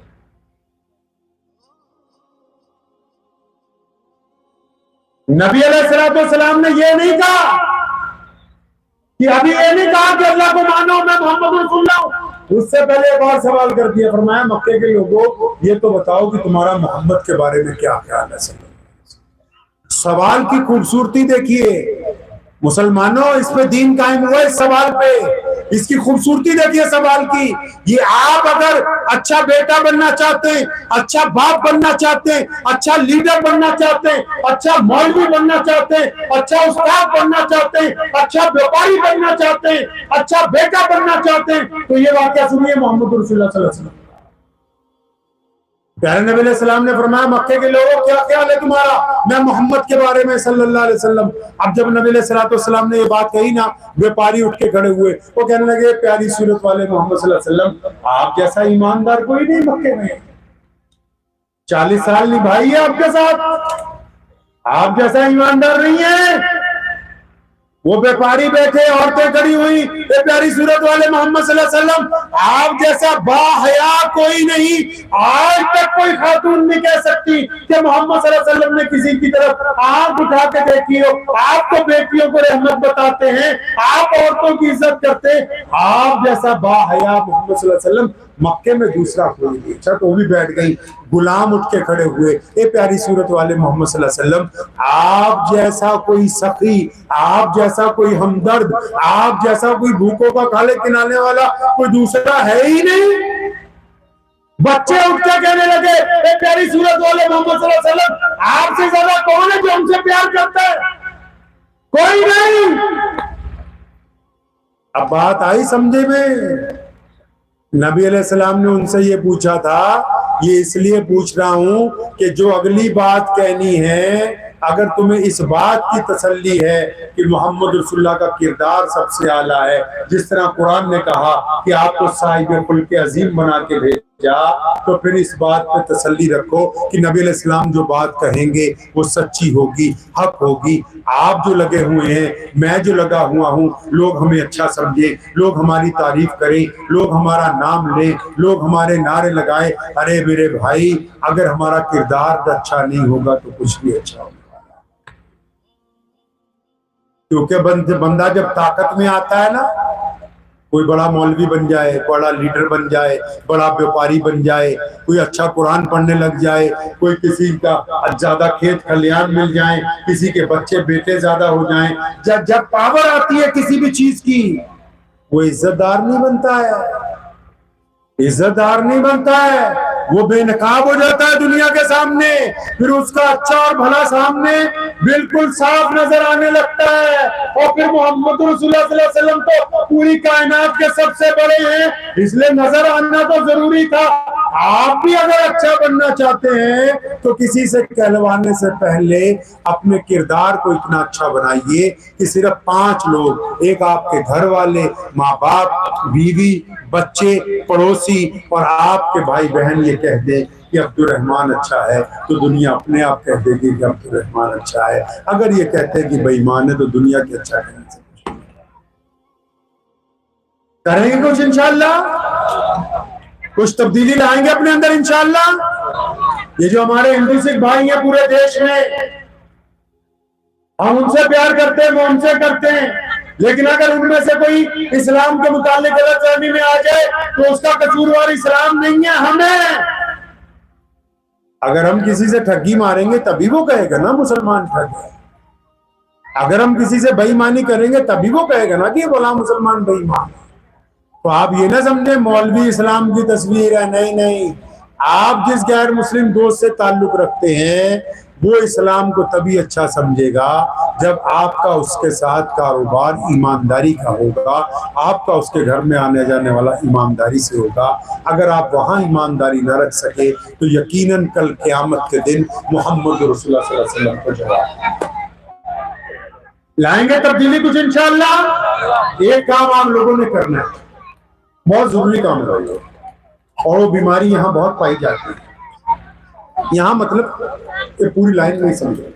नबी अलैहिस्सलाम ने ये नहीं कहा कि अभी ये नहीं कहा कि अल्लाह को मानो, मैं मोहम्मद रसूलुल्लाह हूं। उससे पहले एक और सवाल कर दिया, फरमाया मक्के के लोगों ये तो बताओ कि तुम्हारा मोहम्मद के बारे में क्या ख्याल है। सवाल की खूबसूरती देखिए मुसलमानों, इस पे दीन कायम हुआ इस सवाल पे, इसकी खूबसूरती देखिए सवाल की। ये आप अगर अच्छा बेटा बनना चाहते हैं, अच्छा बाप बनना चाहते हैं, अच्छा लीडर बनना चाहते हैं, अच्छा मौलवी बनना चाहते हैं, अच्छा उस्ताद बनना चाहते हैं, अच्छा व्यापारी बनना चाहते हैं, अच्छा बेटा बनना चाहते हैं, तो ये वाकया सुनिए मोहम्मद रसूलुल्लाह सल्लल्लाहु अलैहि वसल्लम। प्यारे नबी अलैहिस्सलाम ने फरमाया मक्के के लोगों क्या ख्याल है तुम्हारा मैं मोहम्मद के बारे में सल्लल्लाहु अलैहि वसल्लम। अब जब नबी अलैहिस्सलाम ने ये बात कही ना, व्यापारी उठ के खड़े हुए, वो कहने लगे प्यारी सूरत वाले मोहम्मद सल्लल्लाहु अलैहि वसल्लम, आप जैसा ईमानदार कोई नहीं मक्के में, 40 साल निभाई है आपके साथ, आप जैसा ईमानदार नहीं है। वो व्यापारी बैठे, औरतें खड़ी हुई, ये प्यारी सूरत वाले मोहम्मद सल्लल्लाहु अलैहि वसल्लम, आप जैसा बाहया कोई नहीं, आज तक कोई खातून नहीं कह सकती कि मोहम्मद सल्लल्लाहु अलैहि वसल्लम ने किसी की तरफ आंख उठा के देखी हो। आप तो बेटियों को रहमत बताते हैं, आप औरतों की इज्जत करते हैं, आप जैसा बाहया मोहम्मद सल्लल्लाहु अलैहि वसल्लम मक्के में दूसरा कोई नहीं। अच्छा तो भी बैठ गई, गुलाम उठ के खड़े हुए, ए प्यारी सूरत वाले मोहम्मद सल्लल्लाहु अलैहि वसल्लम, आप जैसा कोई सखी, आप जैसा कोई हमदर्द, आप जैसा कोई भूखों का खाले खिलाने वाला कोई दूसरा है ही नहीं। बच्चे उठ के कहने लगे ए प्यारी सूरत वाले मोहम्मद सल्लल्लाहु अलैहि वसल्लम, आपसे ज्यादा कौन है जो हमसे प्यार करता है? कोई नहीं। अब बात आई समझे में? नबी अलैहिस्सलाम ने उनसे ये पूछा था, ये इसलिए पूछ रहा हूं कि जो अगली बात कहनी है, अगर तुम्हें इस बात की तसल्ली है कि मोहम्मद रसूलुल्लाह का किरदार सबसे आला है, जिस तरह कुरान ने कहा कि आपको साहिब खुल्क़ अज़ीम बना के भेज जा, तो फिर इस बात पे तसल्ली रखो कि नबी अलैहिस्सलाम जो बात कहेंगे वो सच्ची होगी, हक होगी। आप जो लगे हुए हैं, मैं जो लगा हुआ हूँ, लोग हमें अच्छा समझे, लोग हमारी तारीफ करें, लोग हमारा नाम लें, लोग हमारे नारे लगाए, अरे मेरे भाई, अगर हमारा किरदार अच्छा नहीं होगा तो कुछ भी अच्छा होगा। क्योंकि बंदा जब ताकत में आता है ना, कोई बड़ा मौलवी बन जाए, बड़ा लीडर बन जाए, बड़ा व्यापारी बन जाए, कोई अच्छा कुरान पढ़ने लग जाए, कोई किसी का ज्यादा खेत खलियान मिल जाए, किसी के बच्चे बेटे ज्यादा हो जाएं, जब पावर आती है किसी भी चीज की, वो इज्जतदार नहीं बनता है, इज्जतदार नहीं बनता है, वो बेनकाब हो जाता है दुनिया के सामने। फिर उसका अच्छा और भला सामने बिल्कुल साफ नजर आने लगता है। और फिर मोहम्मद रसूलुल्लाह सल्लल्लाहु अलैहि वसल्लम तो पूरी कायनात के सबसे बड़े हैं, इसलिए नजर आना तो जरूरी था। आप भी अगर अच्छा बनना चाहते हैं तो किसी से कहलवाने से पहले अपने किरदार को इतना अच्छा बनाइए कि सिर्फ 5 लोग, एक आपके घर वाले, माँ बाप, बीवी, बच्चे, पड़ोसी और आपके भाई बहन ये कह दे कि अब्दुल रहमान अच्छा है, तो दुनिया अपने आप कह देगी कि अब्दुल रहमान अच्छा है। अगर ये कहते हैं कि बेईमान है तो दुनिया के अच्छा कहने से कुछ नहीं करेंगे। कुछ इंशाअल्लाह कुछ तब्दीली लाएंगे अपने अंदर इंशाअल्लाह। ये जो हमारे हिंदू सिख भाई हैं पूरे देश में, हम उनसे प्यार करते हैं, वो उनसे करते हैं, लेकिन अगर उनमें से कोई इस्लाम के मुतालिक गलतफहमी में आ जाए तो उसका कसूरवार इस्लाम नहीं है, हमें। अगर हम किसी से ठगी मारेंगे तभी वो कहेगा ना मुसलमान ठग है, अगर हम किसी से बेईमानी करेंगे तभी वो कहेगा ना कि ये बोला मुसलमान बेईमान। तो आप ये ना समझे मौलवी इस्लाम की तस्वीर है, नहीं नहीं। आप जिस गैर मुस्लिम दोस्त से ताल्लुक रखते हैं वो इस्लाम को तभी अच्छा समझेगा जब आपका उसके साथ कारोबार ईमानदारी का होगा, आपका उसके घर में आने जाने वाला ईमानदारी से होगा। अगर आप वहां ईमानदारी न रख सके तो यकीनन कल क़यामत के दिन मोहम्मद रसूलुल्लाह सल्लल्लाहु अलैहि वसल्लम को जवाब लाएंगे तब्दीली कुछ इंशाअल्लाह। एक काम आप लोगों ने करना है, बहुत जरूरी काम है, और वो बीमारी यहाँ बहुत पाई जाती है। यहाँ मतलब ये पूरी लाइन नहीं समझे,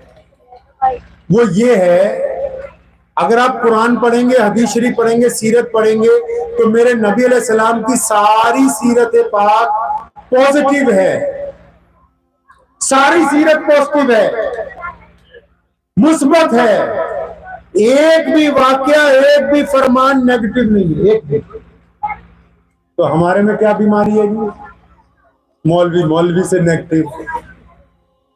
वो ये है, अगर आप कुरान पढ़ेंगे, हदीस शरीफ पढ़ेंगे, सीरत पढ़ेंगे, तो मेरे नबी अलैहिस्सलाम की सारी सीरत पाक पॉजिटिव है, सारी सीरत पॉजिटिव है, मुस्बत है। एक भी वाकया, एक भी फरमान नेगेटिव नहीं है, एक भी। तो हमारे में क्या बीमारी है जी? मौलवी मौलवी से नेगेटिव,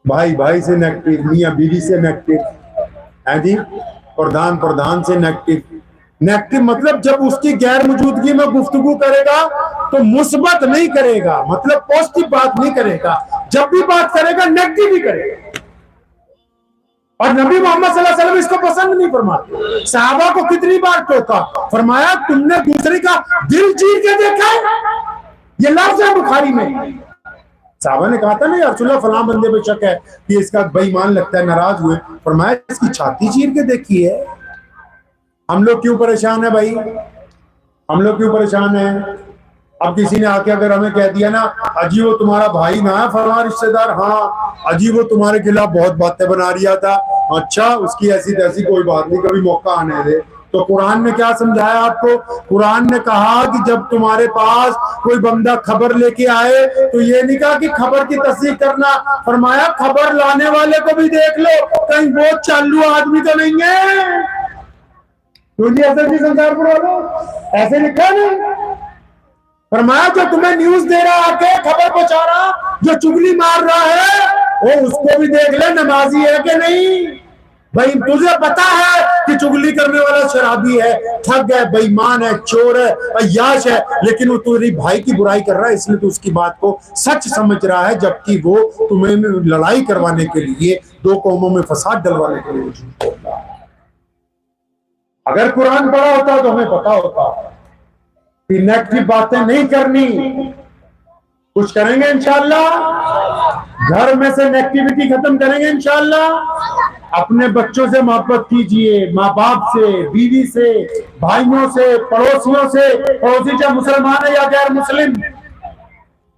भाई भाई से नेगेटिव, मियाँ बीवी से नेगेटिव है जी, प्रधान प्रधान से नेगेटिव। नेगेटिव मतलब जब उसकी गैर मौजूदगी में गुफ्तगू करेगा तो मुस्बत नहीं करेगा, मतलब पॉजिटिव बात नहीं करेगा, जब भी बात करेगा नेगेटिव ही करेगा। और नबी मोहम्मद सल्लल्लाहु अलैहि वसल्लम इसको पसंद नहीं फरमाते। सहाबा को कितनी बार टोका, फरमाया तुमने दूसरे का दिल चीर के देखा है? ये लफ्ज है बुखारी में। साहबा ने कहा था ना रसूलुल्लाह फलां बंदे पे शक है कि इसका बेईमान लगता है, नाराज हुए, फरमाया इसकी छाती चीर के देखी है। हम लोग क्यों परेशान है भाई, हम लोग क्यों परेशान है? अब किसी ने आके अगर हमें कह दिया ना, अजी वो तुम्हारा भाई ना है फलां रिश्तेदार, हाँ अजी वो तुम्हारे खिलाफ बहुत बातें बना रहा था, अच्छा उसकी ऐसी तैसी, कोई बात नहीं, कभी मौका आने दे। तो कुरान ने क्या समझाया आपको? कुरान ने कहा कि जब तुम्हारे पास कोई बंदा खबर लेके आए तो ये नहीं कहा कि खबर की तस्दीक करना, फरमाया खबर लाने वाले को भी देख लो कहीं वो चालू आदमी तो नहीं है। संसार पर ऐसे लिखा नहीं, फरमाया जो तुम्हें न्यूज दे रहा आके खबर पहुंचा रहा, जो चुगली मार रहा है, वो उसको भी देख ले नमाजी है कि नहीं। भाई तुझे पता है कि चुगली करने वाला शराबी है, ठग है, बेईमान है, चोर है, अय्याश है, लेकिन वो तुम्हारी भाई की बुराई कर रहा है, इसलिए तो उसकी बात को सच समझ रहा है, जबकि वो तुम्हें लड़ाई करवाने के लिए, दो कौमों में फसाद डलवाने के लिए झूठ बोल रहा है। अगर कुरान पढ़ा होता तो हमें पता होता कि नेगेटिव बातें नहीं करनी। कुछ करेंगे इंशाअल्लाह, घर में से नेगेटिविटी खत्म करेंगे इंशाअल्लाह। अपने बच्चों से मोहब्बत कीजिए, माँ बाप से, बीवी से, भाइयों से, पड़ोसियों से, पड़ोसी चाहे मुसलमान है या गैर मुस्लिम,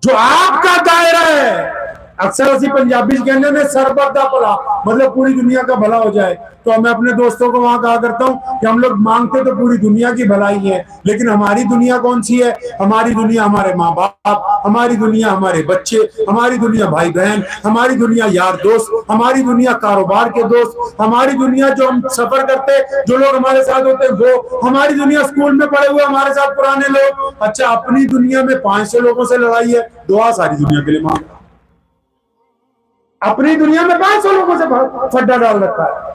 जो आपका दायरा है। अक्सर असि पंजाबी कहने ने सरबत दा भला, मतलब पूरी दुनिया का भला हो जाए। तो मैं अपने दोस्तों को वहां कहा करता हूं कि हम लोग मांगते तो पूरी दुनिया की भलाई है, लेकिन हमारी दुनिया कौन सी है? हमारी दुनिया हमारे माँ बाप, हमारी दुनिया हमारे बच्चे, हमारी दुनिया भाई बहन, हमारी दुनिया यार दोस्त, हमारी दुनिया कारोबार के दोस्त, हमारी दुनिया जो हम सफर करते, जो लोग हमारे साथ होते हैं वो, हमारी दुनिया स्कूल में पढ़े हुए हमारे साथ पुराने लोग। अच्छा, अपनी दुनिया में 500 लोगों से लड़ाई है, दुआ सारी दुनिया के लिए मांग। अपनी दुनिया में 500 लोगों से फड्डा डाल रखा है।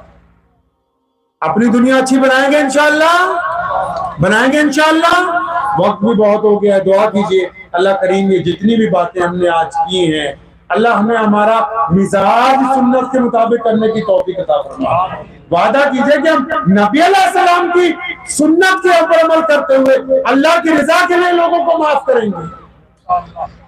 अपनी दुनिया अच्छी बनाएंगे इंशाअल्लाह, बनाएंगे इंशाअल्लाह। वक्त भी बहुत हो गया है, दुआ कीजिए अल्लाह करीम ये जितनी भी बातें हमने आज की हैं, अल्लाह हमें हमारा मिजाज सुन्नत के मुताबिक करने की तौफीक अता फरमाए। वादा कीजिए कि हम नबी अलैहिस्सलाम की सुन्नत के ऊपर अमल करते हुए अल्लाह की रजा के लिए लोगों को माफ करेंगे,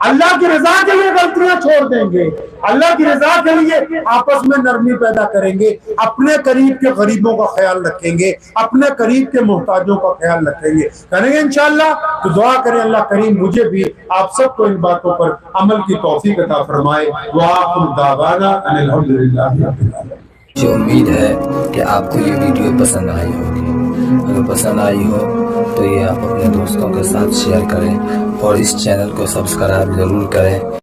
अल्लाह की रजा के लिए गलतियां छोड़ देंगे, अल्लाह की रजा के लिए आपस में नरमी पैदा करेंगे, अपने करीब के गरीबों का ख्याल रखेंगे, अपने करीब के मोहताजों का ख्याल रखेंगे, करेंगे इंशाअल्लाह। तो दुआ करें अल्लाह करीम मुझे भी आप सबको इन बातों पर अमल की तौफीक अता फरमाए। वाकुम दावाना अनिल हम्दुलिल्लाहि रब्बिल आलमीन। मुझे उम्मीद है कि आपको ये वीडियो पसंद आई होगी। अगर पसंद आई हो तो ये आप अपने दोस्तों के साथ शेयर करें और इस चैनल को सब्सक्राइब जरूर करें।